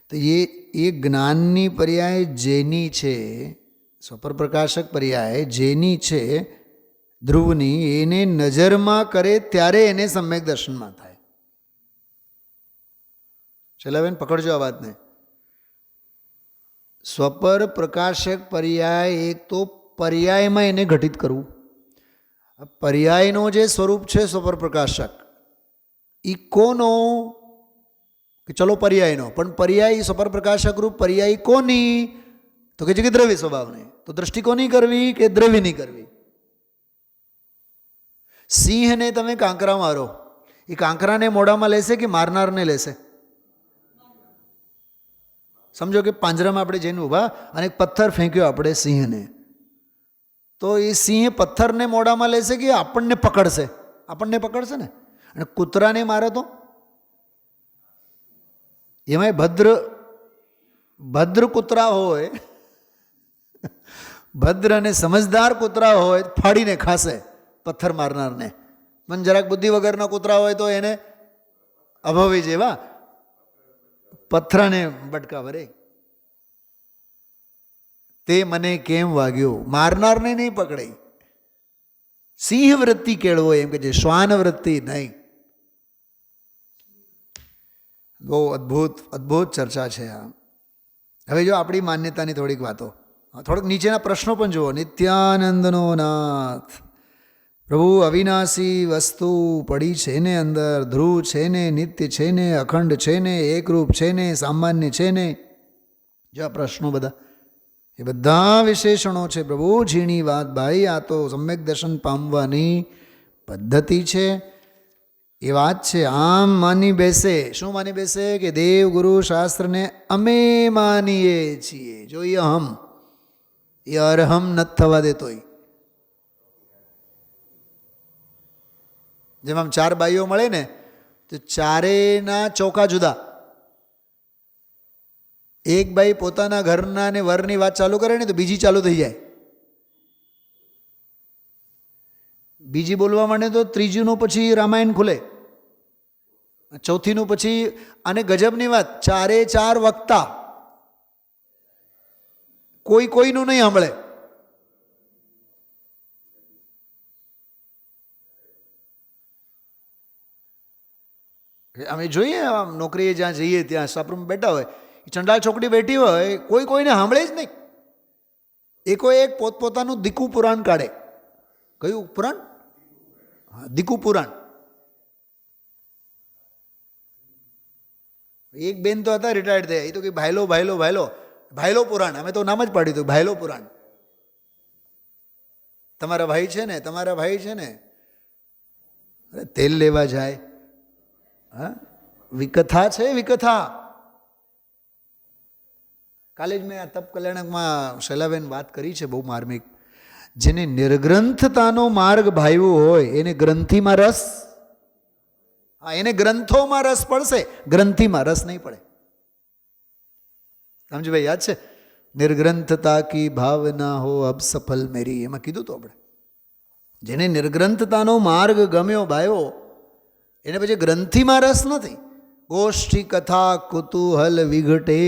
તો એ જ્ઞાનની પર્યાય જેની છે, સ્વપર પ્રકાશક પર્યાય જેની છે ધ્રુવની, એને નજરમાં કરે ત્યારે એને સમ્યક દર્શનમાં થાય. ચલા બેન પકડજો આ વાતને. સ્વપર પ્રકાશક પર્યાય, એક તો પર્યાયમાં એને ઘટિત કરવું. પર્યાયનો જે સ્વરૂપ છે સ્વપર પ્રકાશક, એ કોનો? કે ચલો પર્યાયનો, પણ પર્યાય સ્વપર પ્રકાશક રૂપ પર્યાય કોની? તો કે છે કે દ્રવ્ય સ્વભાવની. તો દ્રષ્ટિ કોની કરવી? કે દ્રવ્યની કરવી. સિંહને તમે કાંકરા મારો, એ કાંકરાને મોઢામાં લેશે કે મારનારને લેશે? સમજો કે પાંજરામાં આપણે જઈને ઊભા અને પથ્થર ફેંક્યો આપણે સિંહને, તો એ સિંહ પથ્થરને મોઢામાં લેશે કે આપણને પકડશે? આપણને પકડશે ને. અને કૂતરાને મારે તો એમાંય ભદ્ર કૂતરા હોય, ભદ્ર અને સમજદાર કૂતરા હોય, ફાડીને ખાશે પથ્થર મારનારને. પણ જરાક બુદ્ધિ વગરના કૂતરા હોય તો એને અભાવી જેવા પથ્થરને બટકા ભરે. તે મને કેમ વાગ્યો? મારનારને નહીં પકડાય. સિંહ વૃત્તિ કેળવો એમ કે છે, શ્વાન વૃત્તિ નહીં. બહુ અદ્ભુત ચર્ચા છે આ. હવે જો આપણી માન્યતાની થોડીક વાતો, થોડીક નીચેના પ્રશ્નો પણ જુઓ. નિત્યાનંદનો નાથ પ્રભુ અવિનાશી વસ્તુ પડી છે ને અંદર, ધ્રુવ છે ને, નિત્ય છે ને, અખંડ છે ને, એકરૂપ છે ને, સામાન્ય છે ને. જો આ પ્રશ્નો બધા એ બધા વિશેષણો છે પ્રભુ. ઝીણી વાત ભાઈ, આ તો સમ્યક દર્શન પામવાની પદ્ધતિ છે. એ વાત છે. આમ માની બેસે. શું માની બેસે? કે દેવ ગુરુ શાસ્ત્રને અમે માનીએ છીએ. જો એ અહમ, એ અરહમ નથી થવા દેતોય. જેમ આમ ચાર બાઈઓ મળે ને તો ચારેયના ચોકા જુદા. એક બાઈ પોતાના ઘરના ને વરની વાત ચાલુ કરે ને તો બીજી ચાલુ થઈ જાય. બીજી બોલવા માંડે તો ત્રીજીનું પછી રામાયણ ખુલે, ચોથીનું પછી. અને ગજબની વાત, ચારે ચાર વક્તા, કોઈ કોઈનું નહીં સાંભળે. અમે જોઈએ આમ નોકરીએ જ્યાં જઈએ ત્યાં સ્ટાફરૂમ બેઠા હોય, ચંડાળ છોકરી બેઠી હોય, કોઈ કોઈને સાંભળે જ નહીં. એકો એક પોતપોતાનું દીકુ પુરાણ કાઢે. કયું પુરાણ? દીકુ પુરાણ. એક બેન તો હતા રિટાયર્ડ થયા, એ તો કે ભાઈલો ભાઈલો ભાઈલો ભાઈલો પુરાણ. અમે તો નામ જ પાડ્યું હતું ભાઈલો પુરાણ. તમારા ભાઈ છે ને, તમારા ભાઈ છે ને, અરે તેલ લેવા જાય. હા, વિકથા છે, વિકથા. કાલે જ મેં આ તપ કલ્યાણકમાં શૈલાબેન વાત કરી છે બહુ માર્મિક. જેને નિર્ગ્રંથતાનો માર્ગ ભાવ્યો હોય એને ગ્રંથિમાં રસ, હા, એને ગ્રંથોમાં રસ પડશે, ગ્રંથિમાં રસ નહીં પડે. સમજી ભાઈ, યાદ છે? નિર્ગ્રંથતા કી ભાવના હો અબ સફલ મેરી, એમાં કીધું તો આપણે. જેને નિર્ગ્રંથતાનો માર્ગ ગમ્યો ભાવ્યો એને પછી ગ્રંથિમાં રસ નથી. ગોષ્ઠી કથા કુતૂહલ વિઘટે,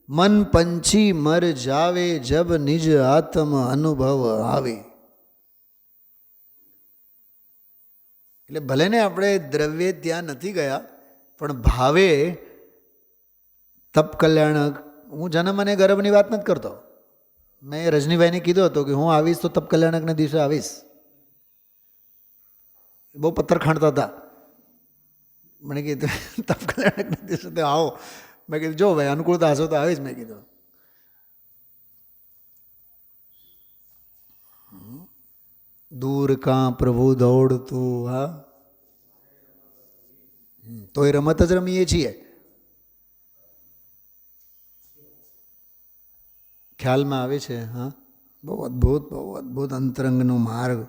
મન પંછી મર જાવે, જબ નિજ આત્મ અનુભવ આવે. એટલે ભલે ને આપણે દ્રવ્ય ત્યાં નથી ગયા, પણ ભાવે તપ કલ્યાણક. હું જન્મ અને ગર્ભની વાત નથી કરતો. મેં રજનીભાઈને કીધું હતું કે હું આવીશ તો તપ કલ્યાણકના દિવસે આવીશ. બહુ પથ્થર ખાંડતા હતા. મને કીધું તપ કલ્યાણકના દિવસે તો આવો. મેં કીધું જો ભાઈ અનુકૂળતા હશો તો આવીશ. મેં કીધું દૂર કાં પ્રભુ દોડતું. હા, તો એ રમત જ રમીએ છીએ. ખ્યાલમાં આવે છે. હા, બહુ અદ્ભુત અંતરંગનો માર્ગ,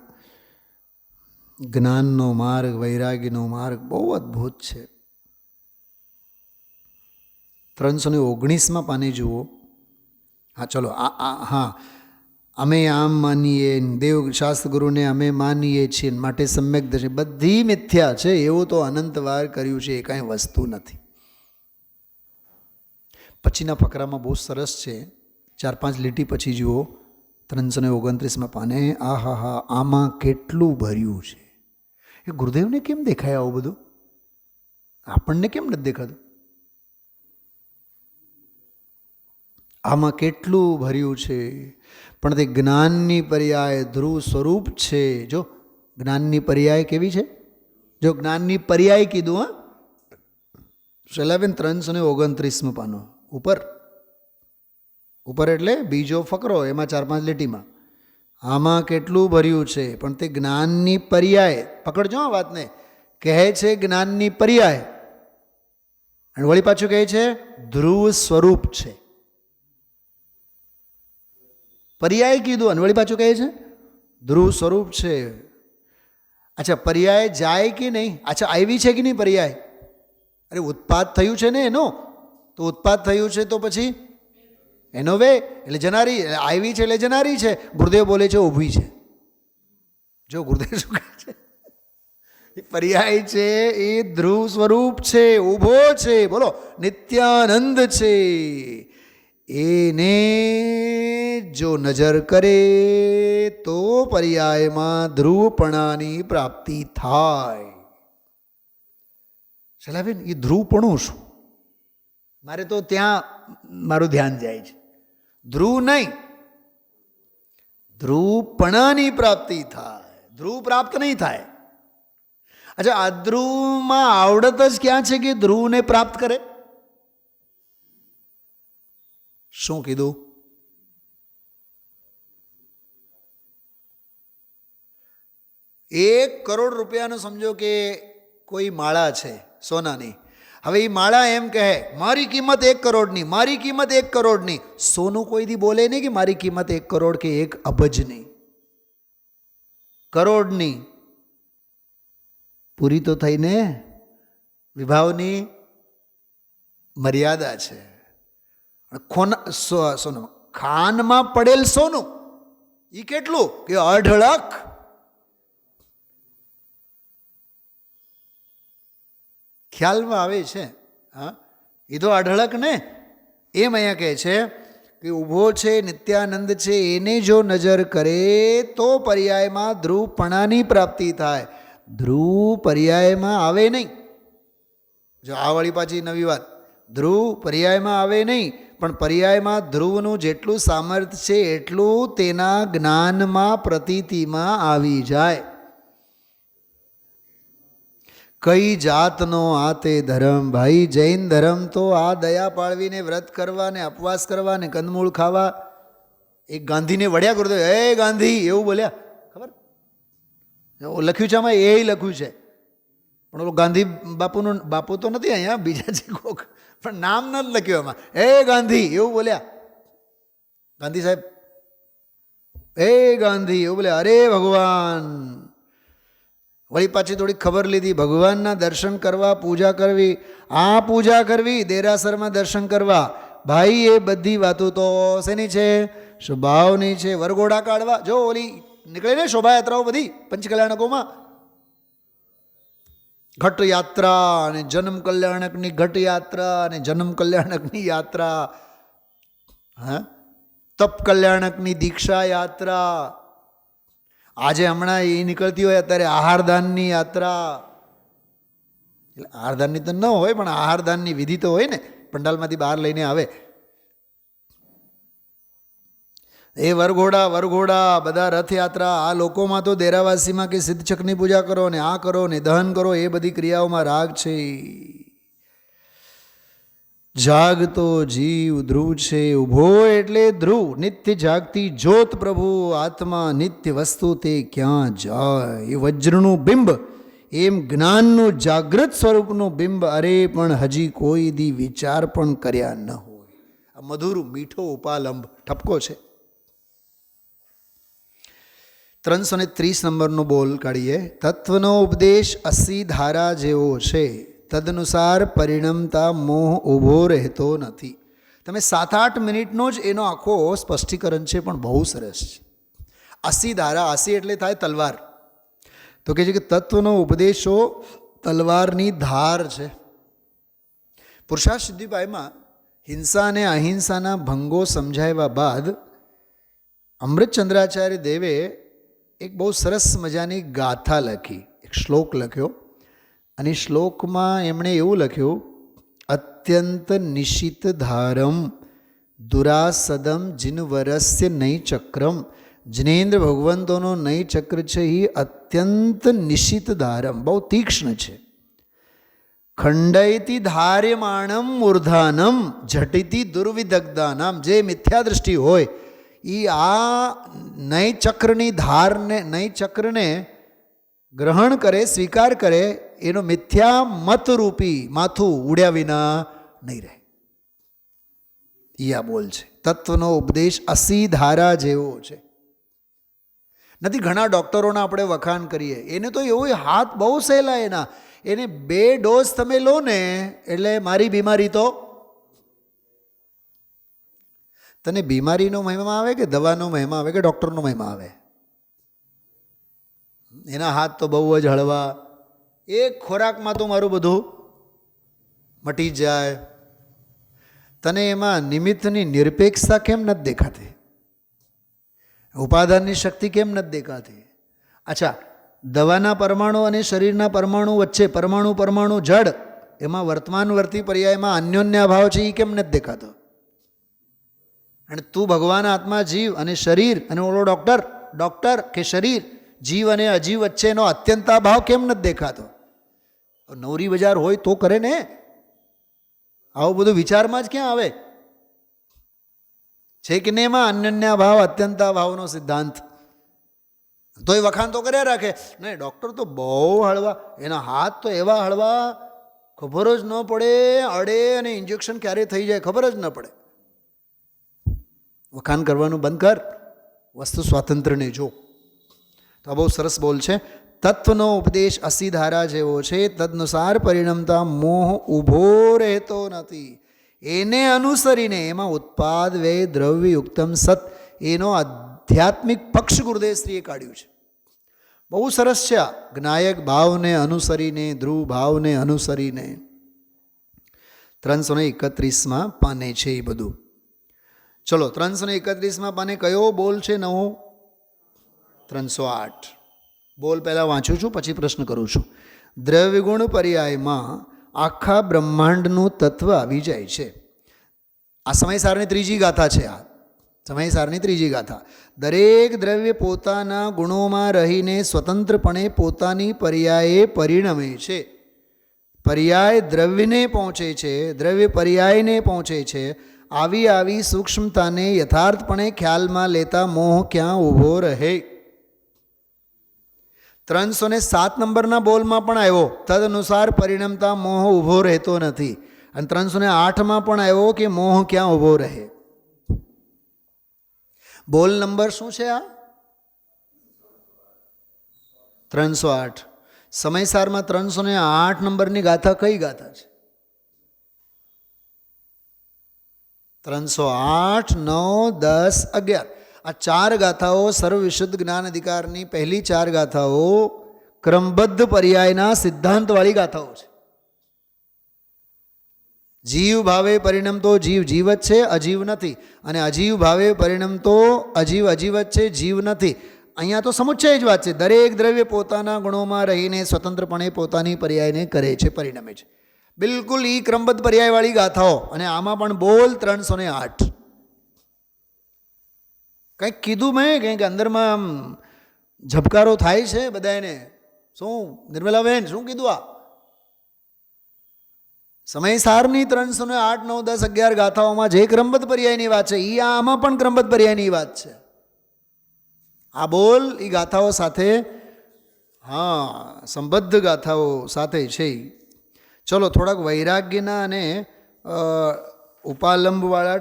જ્ઞાનનો માર્ગ, વૈરાગીનો માર્ગ બહુ અદ્ભુત છે. 319 પાને જુઓ. હા ચલો, હા, અમે આમ માનીએ, દેવ શાસ્ત્ર ગુરુને અમે માનીએ છીએ માટે સમ્યક દર્શન. બધી મિથ્યા છે એવું તો અનંતવાર કર્યું છે, એ કાંઈ વસ્તુ નથી. પછીના ફકરામાં બહુ સરસ છે, 4-5 લીટી પછી જુઓ 329 પાને. આ હા હા, આમાં કેટલું ભર્યું છે. એ ગુરુદેવને કેમ દેખાય આવું બધું? આપણને કેમ નથી દેખાતું? આમાં કેટલું ભર્યું છે. પણ તે જ્ઞાનની પર્યાય ધ્રુવ સ્વરૂપ છે. જો જ્ઞાનની પર્યાય કેવી છે? જો જ્ઞાનની પર્યાય કીધું, હા શૈલાબેન 329 પાનો ઉપર. ઉપર એટલે બીજો ફકરો, એમાં 4-5 લીટીમાં આમાં કેટલું ભર્યું છે. પણ તે જ્ઞાનની પર્યાય, પકડજો આ વાતને, કહે છે જ્ઞાનની પર્યાય, અને વળી પાછું કહે છે ધ્રુવ સ્વરૂપ છે. પર્યાય કીધું અને વળી પાછું કહે છે ધ્રુવ સ્વરૂપ છે. અચ્છા, પર્યાય જાય કે નહીં? અચ્છા, આવી છે કે નહીં પર્યાય? અરે ઉત્પાદ થયું છે ને એનો, તો ઉત્પાદ થયું છે તો પછી એનો વે એટલે જનારી. આવી છે એટલે જનારી છે. ગુરુદેવ બોલે છે ઊભી છે. જો ગુરુદેવ શું કહે છે? પર્યાય છે એ ધ્રુવ સ્વરૂપ છે, ઊભો છે. બોલો, નિત્યાનંદ છે. એને જો નજર કરે તો પર્યાયમાં ધ્રુવપણાની પ્રાપ્તિ થાય. શૈલાબેન, એ ધ્રુવપણું શું? મારે તો ત્યાં મારું ધ્યાન જાય છે. ધ્રુવ નહીં, ધ્રુવપણાની પ્રાપ્તિ થાય. ધ્રુવ પ્રાપ્ત નહીં થાય. અચ્છા, આ ધ્રુવમાં આવડત જ ક્યાં છે કે ધ્રુવને પ્રાપ્ત કરે? શું કીધું? ₹1 કરોડ સમજો કે કોઈ માળા છે સોનાની. હવે એ માળા એમ કહે મારી કિંમત 1 કરોડની, મારી કિંમત 1 કરોડની. સોનું કોઈથી બોલે નહીં કે મારી કિંમત 1 કરોડ કે 1 અબજની, કરોડની. પૂરી તો થઈને વિભાવની મર્યાદા છે. સોનું ખાનમાં પડેલ સોનું એ કેટલું કે અઢળક. ખ્યાલમાં આવે છે? હા, એ તો અઢળક ને. એમ અહીંયા કહે છે કે ઊભો છે નિત્યાનંદ છે, એને જો નજર કરે તો પર્યાયમાં ધ્રુવપણાની પ્રાપ્તિ થાય. ધ્રુવ પર્યાયમાં આવે નહીં. જો આ વળી પાછી નવી વાત. ધ્રુવ પર્યાયમાં આવે નહીં, પણ પર્યાયમાં ધ્રુવનું જેટલું સામર્થ્ય છે એટલું તેના જ્ઞાનમાં પ્રતીતિમાં આવી જાય. કઈ જાતનો આ તે ધર્મ ભાઈ? જૈન ધર્મ તો આ દયા પાળવીને વ્રત કરવા ને ઉપવાસ કરવા ને કંદમૂળ ખાવા. એક ગાંધીને વળ્યા ગુરુદેવ, હે ગાંધી એવું બોલ્યા, ખબર? લખ્યું છે આમાં, એ લખ્યું છે. પણ ઓલો ગાંધી બાપુનું, બાપુ તો નથી અહીંયા, બીજા છે કોક, પણ નામ નથી લખ્યું એમાં. હે ગાંધી એવું બોલ્યા. ગાંધી સાહેબ હે ગાંધી એવું બોલ્યા. અરે ભગવાન. વળી પાછી થોડી ખબર લીધી, ભગવાનના દર્શન કરવા, પૂજા કરવી. આ પૂજા કરવી, દેરાસરમાં દર્શન કરવા. ભાઈ એ બધી વાતો તો શેની છે? સ્વભાવની છે. વરઘોડા કાઢવા, જો ઓલી નીકળે ને શોભાયાત્રાઓ બધી પંચકલ્યાણકોમાં, ઘટ યાત્રા અને જન્મ કલ્યાણકની ઘટ યાત્રા અને જન્મ કલ્યાણકની યાત્રા, હા, તપ કલ્યાણકની દીક્ષા યાત્રા. આજે હમણાં એ નીકળતી હોય અત્યારે આહારદાનની યાત્રા. એટલે આહારદાનની તો ન હોય, પણ આહારદાનની વિધિ તો હોય ને, પંડાલમાંથી બહાર લઈને આવે. એ વરઘોડા બધા રથયાત્રા. આ લોકોમાં તો દેરાવાસીમાં કે સિદ્ધચકની પૂજા કરો ને આ કરો ને દહન કરો, એ બધી ક્રિયાઓમાં રાગ છે. જાગતો જીવ ધ્રુવ છે. ઊભો એટલે ધ્રુવ, નિત્ય જાગતી જ્યોત પ્રભુ આત્મા, નિત્ય વસ્તુ તે ક્યાં જાય? એ વજ્રનું બિંબ, એમ જ્ઞાનનું જાગૃત સ્વરૂપનું બિંબ. અરે પણ હજી કોઈ દી વિચાર પણ કર્યા ન હોય. આ મધુર મીઠો ઉપાલંબ ઠપકો છે. 330 બોલ કાઢીએ. તત્વનો ઉપદેશ 80 ધારા જેવો છે, તદનુસાર પરિણમતા મોહ ઊભો રહેતો નથી. તમે 7-8 મિનિટનો જ એનો આખો સ્પષ્ટીકરણ છે, પણ બહુ સરસ છે. 80 ધારા, 80 એટલે થાય તલવાર. તો કહે છે કે તત્વનો ઉપદેશો તલવારની ધાર છે. પુરુષાર્થ સિદ્ધિપાઈમાં હિંસા અને અહિંસાના ભંગો સમજાવ્યા બાદ અમૃતચંદ્રાચાર્ય દેવે એક બહુ સરસ મજાની ગાથા લખી, એક શ્લોક લખ્યો. અને શ્લોકમાં એમણે એવું લખ્યું, અત્યંત નિશિત ધારમ દુરાસદમ જિનવરસ્ય નૈ ચક્રમ. જિનેન્દ્ર ભગવંતોનો નૈ ચક્ર છે એ અત્યંત નિશિત ધારમ, બહુ તીક્ષ્ણ છે. ખંડયતી ધાર્યમાણમ મૂર્ધાનમ ઝટિતી દુર્વિદગ્ધાનામ. જે મિથ્યા દૃષ્ટિ હોય એ આ નૈ ચક્રની ધારને, નૈ ચક્રને ગ્રહણ કરે, સ્વીકાર કરે, એનો મિથ્યા મતરૂપી માથું ઉડ્યા વિના નહીં રહે. એ આ બોલ છે. તત્વનો ઉપદેશ 80 ધારા જેવો છે. નથી ઘણા ડૉક્ટરોના આપણે વખાણ કરીએ, એને તો એવું હાથ બહુ સહેલા એના. એને 2 ડોઝ તમે લો ને એટલે મારી બીમારી તો. તને બીમારીનો મહિમા આવે કે દવાનો મહિમા આવે કે ડૉક્ટરનો મહિમા આવે? એના હાથ તો બહુ જ હળવા. એક ખોરાકમાં તો મારું બધું મટી જાય. તને એમાં નિમિત્તની નિરપેક્ષતા કેમ નથી દેખાતી? ઉપાદાનની શક્તિ કેમ નથી દેખાતી? અચ્છા, દવાના પરમાણુ અને શરીરના પરમાણુ વચ્ચે પરમાણુ જડ, એમાં વર્તમાનવર્તી પર્યાયમાં અન્યોન્ય ભાવ છે, એ કેમ નથી દેખાતો? અને તું ભગવાન આત્મા જીવ અને શરીર, અને ઓલો ડૉક્ટર કે શરીર જીવ અને અજીવ વચ્ચેનો અત્યંતાભાવ કેમ નથી દેખાતો? નવરી બજાર હોય તો કરે ને, આવું બધું વિચારમાં જ ક્યાં આવે? છે કે નહીં એમાં અનન્ય ભાવ અત્યંતા ભાવનો સિદ્ધાંત? તોય વખાણ તો કર્યા રાખે, નહીં ડૉક્ટર તો બહુ હળવા, એના હાથ તો એવા હળવા, ખબર જ ન પડે અડે અને ઇન્જેક્શન ક્યારે થઈ જાય ખબર જ ન પડે. વખાણ કરવાનું બંધ કર, વસ્તુ સ્વાતંત્ર્યને જો. તો આ બહુ સરસ બોલ છે. તત્વનો ઉપદેશ અસી ધારા જેવો છે, તદનુસાર પરિણમતા મોહ ઊભો રહેતો નથી. એને અનુસરીને એમાં ઉત્પાદ વ્યય દ્રવ્યયુક્તમ સત એનો આધ્યાત્મિક પક્ષ ગુરુદેવશ્રીએ કાઢ્યું છે. બહુ સરસ છે આ. જ્ઞાયક ભાવને અનુસરીને, ધ્રુવ ભાવને અનુસરીને 331 પાને છે એ બધું. ચલો 331 પાને કયો બોલ છે? નવો 308 બોલ પહેલાં વાંચું છું, પછી પ્રશ્ન કરું છું. દ્રવ્યગુણ પર્યાયમાં આખા બ્રહ્માંડનું તત્વ આવી જાય છે. આ સમયસારની ત્રીજી ગાથા છે. આ સમયસારની ત્રીજી ગાથા. દરેક દ્રવ્ય પોતાના ગુણોમાં રહીને સ્વતંત્રપણે પોતાની પર્યાયે પરિણમે છે. પર્યાય દ્રવ્યને પહોંચે છે, દ્રવ્ય પર્યાયને પહોંચે છે. આવી સૂક્ષ્મતાને યથાર્થપણે ખ્યાલમાં લેતા મોહ ક્યાં ઊભો રહે? 307 નંબરના બોલમાં પણ આવ્યો તદનુસાર પરિણમતા મોહ ઊભો રહેતો નથી. અને 308માં પણ આવ્યો કે મોહ ક્યાં ઊભો રહે. બોલ નંબર શું છે આ? 308. સમયસારમાં 308 નંબરની ગાથા કઈ ગાથા છે? 308, 9, 10, 11 આ ચાર ગાથાઓ સર્વવિશુદ્ધ જ્ઞાન અધિકારની પહેલી ચાર ગાથાઓ ક્રમબદ્ધ પર્યાયના સિદ્ધાંતવાળી ગાથાઓ છે. જીવ ભાવે પરિણમતો જીવ જીવ જ છે, અજીવ નથી. અને અજીવ ભાવે પરિણમતો અજીવ અજીવ જ છે, જીવ નથી. અહીંયા તો સમુચ્ચય જ વાત છે. દરેક દ્રવ્ય પોતાના ગુણોમાં રહીને સ્વતંત્રપણે પોતાની પર્યાયને કરે છે, પરિણમે છે. બિલકુલ એ ક્રમબદ્ધ પર્યાયવાળી ગાથાઓ. અને આમાં પણ બોલ 308. કંઈક કીધું મેં, કંઈક અંદરમાં આમ ઝબકારો થાય છે બધાને. શું નિર્મલાબેન શું કીધું? આ સમયસારની 308, 9, 10, 11 ગાથાઓમાં જે ક્રમબદ્ધ પર્યાયની વાત છે એ આમાં પણ ક્રમબદ્ધ પર્યાયની વાત છે. આ બોલ એ ગાથાઓ સાથે સંબદ્ધ ગાથાઓ સાથે છે. ચલો થોડાક વૈરાગ્યના અને ઉપાલંબવાળા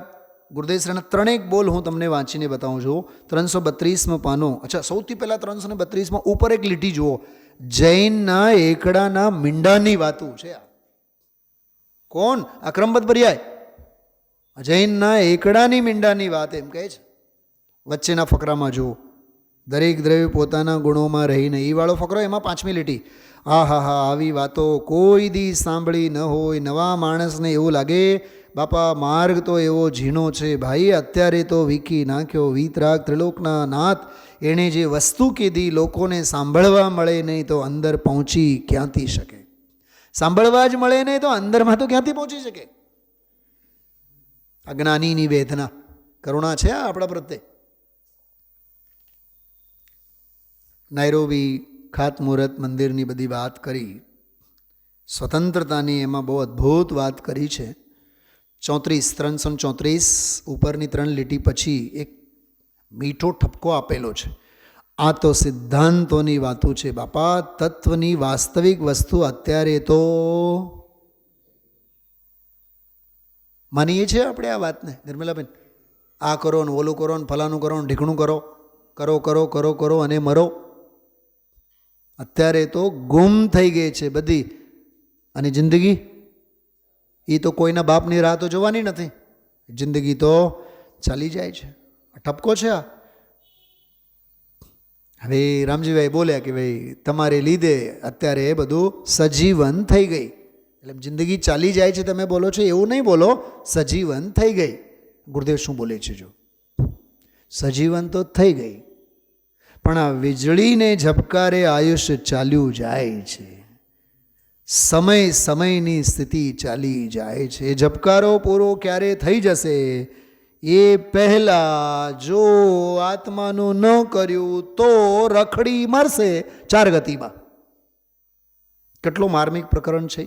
ગુરુદેવશ્રીના ત્રણેક બોલ હું તમને વાંચીને બતાવું છું. 332 પાનો. અચ્છા, સૌથી પહેલાં 332 ઉપર એક લીટી જુઓ. જૈનના એકડાના મીંડાની વાતું છે. કોણ? આ ક્રમબદ્ધ પર્યાય. જૈનના એકડાની મીંડાની વાત એમ કહે છે. વચ્ચેના ફકરામાં જુઓ. દરેક દ્રવ્ય પોતાના ગુણોમાં રહીને એ વાળો ફકરો, એમાં 5મી લીટી. આવી વાતો કોઈ દી સાંભળી ન હોય. નવા માણસને એવું લાગે બાપા માર્ગ તો એવો ઝીણો છે ભાઈ, અત્યારે તો વીકી નાખ્યો વીતરાગ ત્રિલોકના નાથ. એણે જે વસ્તુ કીધી લોકોને સાંભળવા મળે નહીં તો અંદર પહોંચી ક્યાંથી શકે? સાંભળવા જ મળે નહીં તો અંદરમાં તો ક્યાંથી પહોંચી શકે? અજ્ઞાનીની વેદના. કરુણા છે આપણા પ્રત્યે. નાયરોબી ખાતમુહૂર્ત મંદિરની બધી વાત કરી, સ્વતંત્રતાની એમાં બહુ અદ્ભુત વાત કરી છે. 334 ઉપરની 3 લીટી પછી એક મીઠો ઠપકો આપેલો છે. આ તો સિદ્ધાંતોની વાતો છે બાપા. તત્વની વાસ્તવિક વસ્તુ અત્યારે તો માનીએ છીએ આપણે આ વાતને નિર્મલાબેન. આ કરો ને ઓલું કરો ને ફલાનું કરો ને ઢીકણું કરો, કરો કરો કરો કરો અને મરો. અત્યારે તો ગુમ થઈ ગઈ છે બધી. અને જિંદગી એ તો કોઈના બાપની રાહ તો જોવાની નથી. જિંદગી તો ચાલી જાય છે. ઠપકો છે આ. હવે રામજીભાઈ બોલ્યા કે ભાઈ તમારે લીધે અત્યારે એ બધું સજીવન થઈ ગઈ. એટલે જિંદગી ચાલી જાય છે તમે બોલો છો એવું નહીં બોલો, સજીવન થઈ ગઈ. ગુરુદેવ શું બોલે છે? જો સજીવન તો થઈ ગઈ, પણ આ વીજળીને ઝબકારે આયુષ્ય ચાલ્યું જાય છે. સમયની સ્થિતિ ચાલી જાય છે. ઝબકારો પૂરો ક્યારે થઈ જશે એ પહેલાં જો આત્માનું ન કર્યું તો રખડી મરશે 4 ગતિમાં. કેટલું માર્મિક પ્રકરણ છે.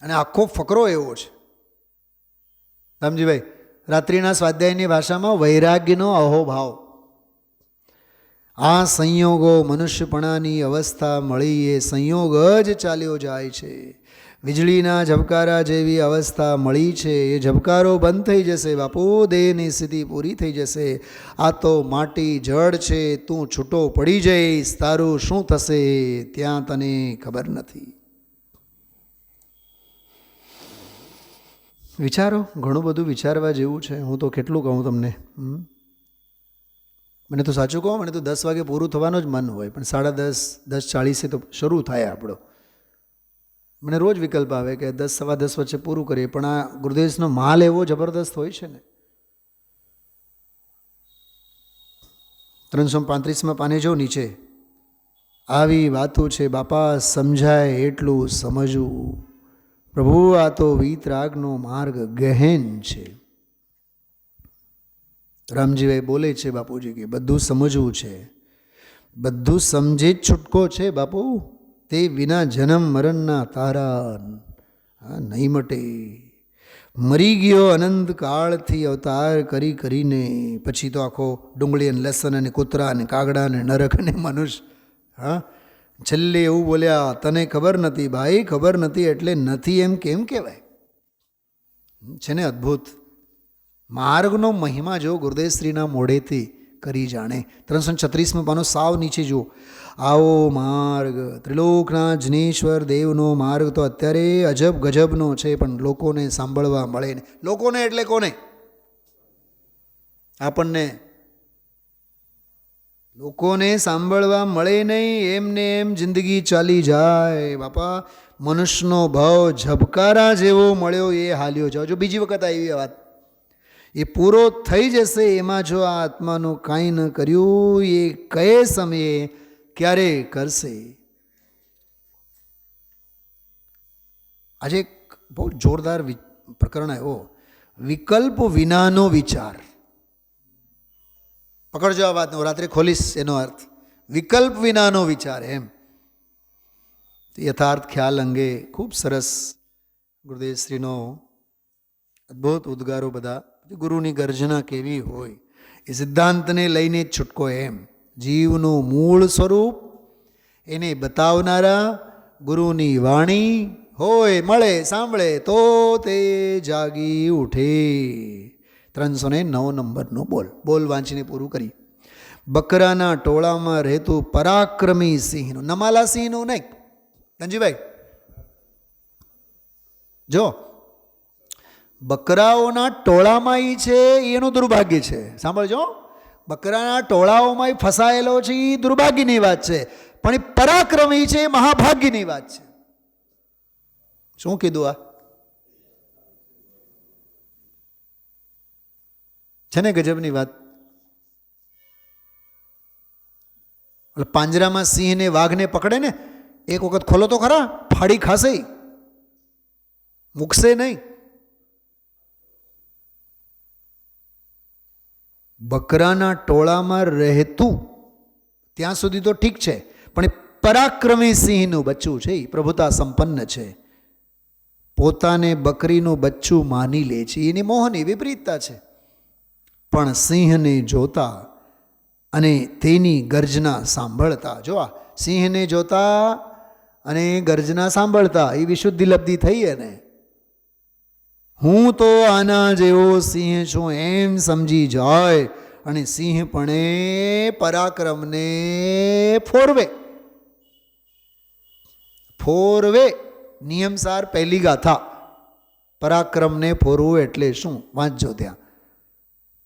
અને આખો ફકરો એવો છે સમજીભાઈ. રાત્રિના સ્વાધ્યાયની ભાષામાં વૈરાગ્યનો અહોભાવ. આ સંયોગો મનુષ્યપણાની અવસ્થા મળી એ સંયોગ જ ચાલ્યો જાય છે. વીજળીના ઝબકારા જેવી અવસ્થા મળી છે એ ઝબકારો બંધ થઈ જશે બાપુ. દેહની સ્થિતિ પૂરી થઈ જશે. આ તો માટી જળ છે. તું છૂટો પડી જઈશ, તારું શું થશે ત્યાં તને ખબર નથી. વિચારો, ઘણું બધું વિચારવા જેવું છે. હું તો કેટલું કહું તમને. મને તો સાચું કહું, મને તો 10 વાગે પૂરું થવાનું જ મન હોય, પણ 10:30 10:40 તો શરૂ થાય આપણો. મને રોજ વિકલ્પ આવે કે 10 સવા 10 વચ્ચે પૂરું કરીએ, પણ આ ગુરુદેવનો માલ એવો જબરદસ્ત હોય છે ને. 335માં પાને જો નીચે આવી વાતો છે બાપા. સમજાય એટલું સમજવું. પ્રભુ આ તો વીતરાગનો માર્ગ ગહેન છે. રામજીભાઈ બોલે છે બાપુજી કે બધું સમજવું છે, બધું સમજે જ છૂટકો છે બાપુ. તે વિના જન્મ મરણના તારા નહીં મટે. મરી ગયો અનંત કાળથી અવતાર કરી કરીને, પછી તો આખો ડુંગળી અને લસણ અને કૂતરા અને કાગડા અને નરક અને મનુષ્ય. છેલ્લે એવું બોલ્યા, તને ખબર નથી ભાઈ, ખબર નથી એટલે નથી એમ કેમ કહેવાય? છે ને અદ્ભુત. માર્ગનો મહિમા જો ગુરુદેવશ્રીના મોઢેથી કરી જાણે. 336માં પાનો સાવ નીચે જુઓ. આવો માર્ગ ત્રિલોકના જનેશ્વર દેવનો માર્ગ તો અત્યારે અજબ ગજબનો છે, પણ લોકોને સાંભળવા મળે ને. લોકોને એટલે કોને? આપણને. લોકોને સાંભળવા મળે નહીં. એમને એમ જિંદગી ચાલી જાય બાપા. મનુષ્યનો ભાવ ઝબકારા જેવો મળ્યો એ હાલ્યો જાઓ. જો બીજી વખત આવી વાત, એ પૂરો થઈ જશે. એમાં જો આ આત્માનું કાંઈ ન કર્યું એ કયે સમયે ક્યારે કરશે? આજે એક બહુ જોરદાર પ્રકરણ આવ્યો, વિકલ્પ વિનાનો વિચાર. પકડજો આ વાતનો, રાત્રે ખોલીશ એનો અર્થ. વિકલ્પ વિનાનો વિચાર એમ. યથાર્થ ખ્યાલ અંગે ખૂબ સરસ ગુરુદેવશ્રીનો અદ્ભુત ઉદ્ગારો બધા. ગુરુની ગર્જના કેવી હોય એ સિદ્ધાંતને લઈને જ છૂટકો એમ. જીવનું મૂળ સ્વરૂપ એને બતાવનારા ગુરુની વાણી હોય, મળે, સાંભળે તો તે જાગી ઉઠે. 309 નંબરનો બોલ વાંચીને પૂરું કરી. બકરાના ટોળામાં રહેતું પરાક્રમી સિંહનું, નમાલા સિંહનું નહીં ધનજીભાઈ. જો બકરાઓના ટોળામાં એ છે એનું દુર્ભાગ્ય છે. સાંભળજો, બકરાના ટોળાઓમાં ફસાયેલો છે એ દુર્ભાગ્યની વાત છે, પણ એ પરાક્રમી છે એ મહાભાગ્યની વાત છે. શું કીધું આ? છે ને ગજબની વાત. પાંજરામાં સિંહને વાઘને પકડે ને, એક વખત ખોલો તો ખરા, ફાડી ખાશે, મૂકશે નહીં. બકરાના ટોળામાં રહેતું ત્યાં સુધી તો ઠીક છે, પણ એ પરાક્રમી સિંહનું બચ્ચું છે, એ પ્રભુતા સંપન્ન છે, પોતાને બકરીનું બચ્ચું માની લે છે. એની મોહની વિપરીતતા છે. પણ સિંહને જોતા અને તેની ગર્જના સાંભળતા, જો આ સિંહને જોતા અને ગર્જના સાંભળતા એ વિશુદ્ધિ લબ્ધિ થઈ એને. હું તો આના જેવો સિંહ છું એમ સમજી જાય અને સિંહ પણ પરાક્રમને ફોરવે. નિયમસાર પહેલી ગાથા. પરાક્રમને ફોરવું એટલે શું? વાંચજો ત્યાં.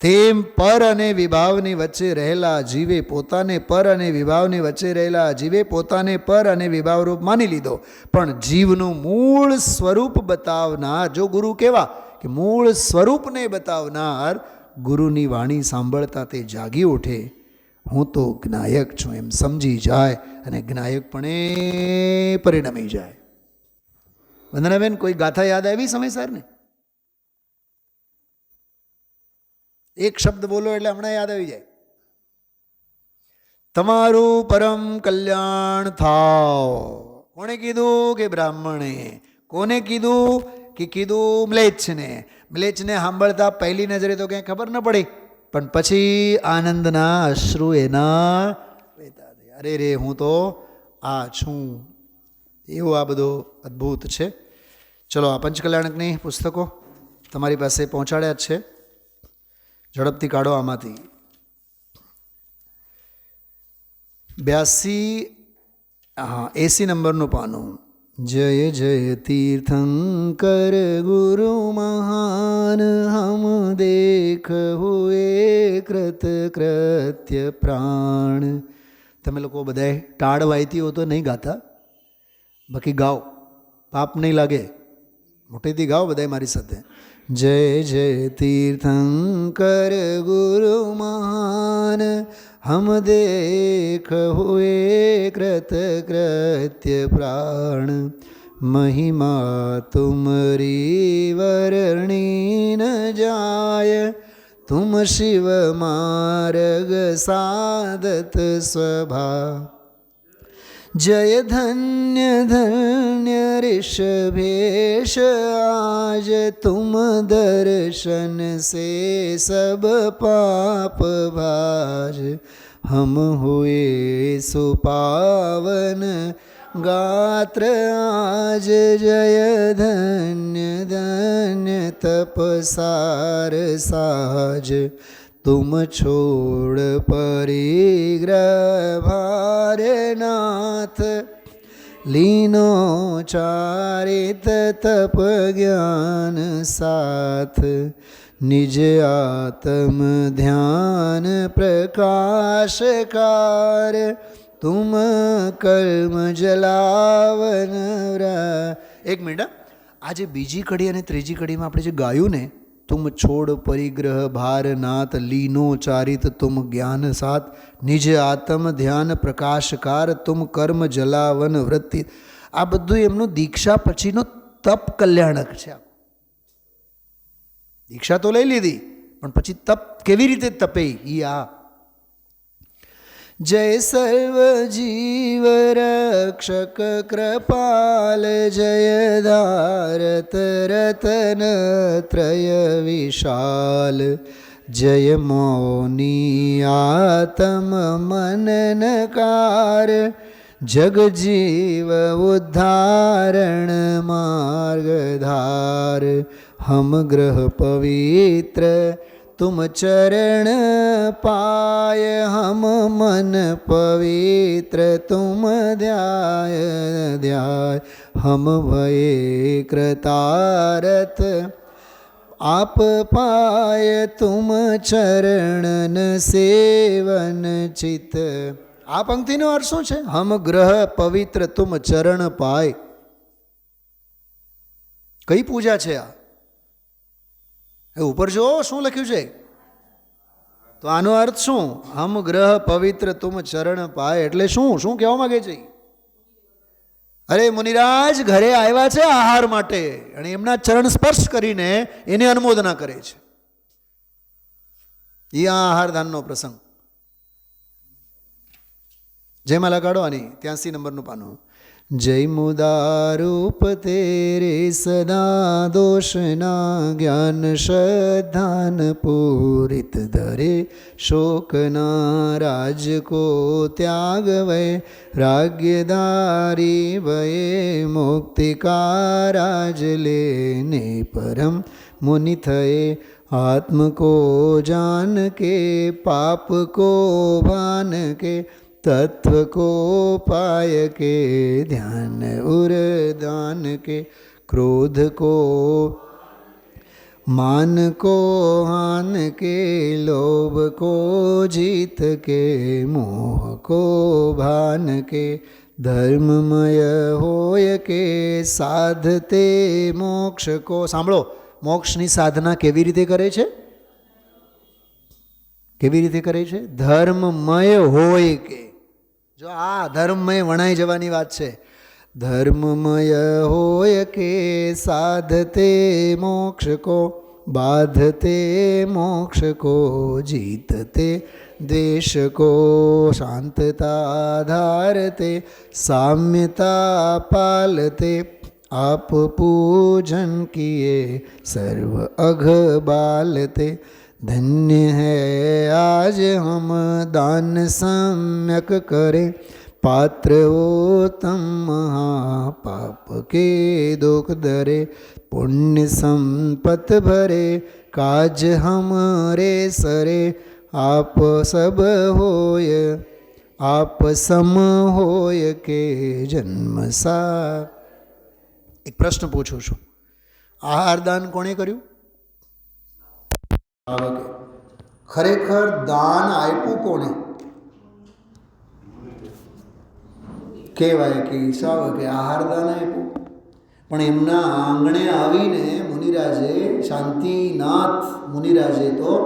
તેમ પર અને વિભાવની વચ્ચે રહેલા જીવે પોતાને પર અને વિભાવની વચ્ચે રહેલા જીવે પોતાને પર અને વિભાવ રૂપ માની લીધો, પણ જીવનું મૂળ સ્વરૂપ બતાવનાર, જો ગુરુ કેવા કે મૂળ સ્વરૂપને બતાવનાર ગુરુની વાણી સાંભળતા તે જાગી ઉઠે. હું તો જ્ઞાયક છું એમ સમજી જાય અને જ્ઞાયક પણ પરિણમી જાય. વંદનાબેન, કોઈ ગાથા યાદ આવી સમયસર ને? એક શબ્દ બોલો એટલે હમણાં યાદ આવી જાય. તમારું પરમ કલ્યાણ થાવ. કોણે કીધું? કે બ્રાહ્મણે. કોને કીધું? કે કીધું મ્લેચ્છને. મ્લેચ્છને સાંભળતા પહેલી નજરે તો ક્યાંય ખબર ન પડી, પણ પછી આનંદના અશ્રુ એના વહેતા થયા. અરે રે, હું તો આ છું. એવું આ બધું અદ્ભુત છે. ચલો, આ પંચકલ્યાણકની પુસ્તકો તમારી પાસે પહોંચાડ્યા જ છે. ઝડપથી કાઢો આમાંથી. 80 નંબરનું પાનું. જય જય તીર્થંકર ગુરુ મહાન, હમ દેખ હુએ કૃત કૃત્ય પ્રાણ. તમે લોકો બધાએ ટાળ વાયતી હો તો નહીં ગાતા, બાકી ગાઓ, પાપ નહીં લાગે. મોટેથી ગાઓ બધાએ મારી સાથે. જય જય તીર્થંકર ગુરુ મહાન, હમ દેખ હુએ કૃત કૃત્ય પ્રાણ. મહિમા તુમરી વર્ણી ન જાય, તુમ શિવ માર્ગ સાધત સ્વભા. जय धन्य धन्य ऋषभेश आज, तुम दर्शन से सब पाप भाज. हम हुए सुपावन गात्र आज, जय धन्य धन्य तपसार साज. तुम छोड़ परिग्रह भारनाथ, लीनो चारित तप ज्ञान साथ. निज आत्म ध्यान प्रकाशकार, तुम कर्म जलावन. એક મિનિટ, આજે બીજી કડી અને ત્રીજી કડીમાં આપણે જે ગાયું ને, तुम छोड़ परिग्रह भारनाथ, लीनो चारित तुम ज्ञान साथ. निज आत्म ध्यान प्रकाशकार, तुम कर्म जलावन वृत्ति. આ બધું એમનું દીક્ષા પછીનો તપ કલ્યાણક છે. દીક્ષા તો લઈ લીધી, પણ પછી તપ કેવી રીતે તપે ઈ આ. जय सर्व जीव रक्षक कृपाल, जय धारत रतन त्रय विशाल. जय मौनी आत्म मननकार, जग जीव उद्धारण मार्गधार. हम ग्रह पवित्र तुम चरण पाय, हम मन पवित्र तुम ध्याय ध्याय. हम भये कृतारथ आप पाय, तुम चरणन सेवन चित. આ પંક્તિનો અર્થ શું છે? હમ ગ્રહ પવિત્ર તુમ ચરણ પાય. કઈ પૂજા છે આ? એ ઉપર જો શું લખ્યું છે, તો આનો અર્થ શું? હમ ગ્રહ પવિત્ર તુમ ચરણ પાય એટલે શું? શું કહેવા માંગે છે? અરે મુનિરાજ ઘરે આવ્યા છે આહાર માટે, અને એમના ચરણ સ્પર્શ કરીને એને અનુમોદના કરે છે. એ આ આહાર દાનનો પ્રસંગ. જયમાલા કાઢો આની 83 નંબરનું પાનું. जय मुदारूप तेरे सदा दोषना, ज्ञान श्रद्धान पूरित धरे शोकना. राज को त्याग वै राज्यदारी वये, मुक्ति का राज लेने परम मुनि थये. आत्म को जान के पाप को भान के, तत्व को पाय के ध्यान उर्दान के. क्रोध को मान को हान के, लोभ को जीत के मोह को भान के. धर्ममय होय के साधते मोक्ष को. સાંભળો, મોક્ષની સાધના કેવી રીતે કરે છે? કેવી રીતે કરે છે? ધર્મમય હોય કે. જો આ ધર્મમય વણાઈ જવાની વાત છે. धर्ममय होय के साधते मोक्ष को, बाधते मोक्ष को जीतते द्वेष को शांतता धारते साम्यता पालते आप पूजन किए सर्व अघ बालते धन्य है आज हम दान सम्यक करें पात्र उत्तम महापाप के दुख दरे पुण्य संपत भरे काज हमरे सरे आप सब होय आप सम होय के जन्म सा। एक प्रश्न पूछું છું, આહાર દાન કોણે કર્યું? શ્રાવકે. ખરેખર દાન આપ્યું કોણે? કહેવાય કે શ્રાવકે આહાર દાન આપ્યું, પણ એમના આંગણે આવીને મુનિરાજે, શાંતિનાથ મુનિરાજે તો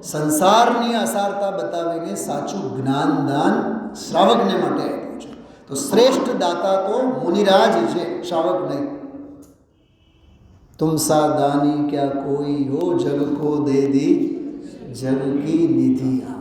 સંસારની અસારતા બતાવીને સાચું જ્ઞાન દાન શ્રાવકને માટે આપ્યું છે. તો શ્રેષ્ઠ દાતા તો મુનિરાજ છે, શ્રાવક નહીં. तुम सा दानी क्या कोई हो जग को दे दी जग की निधियाँ।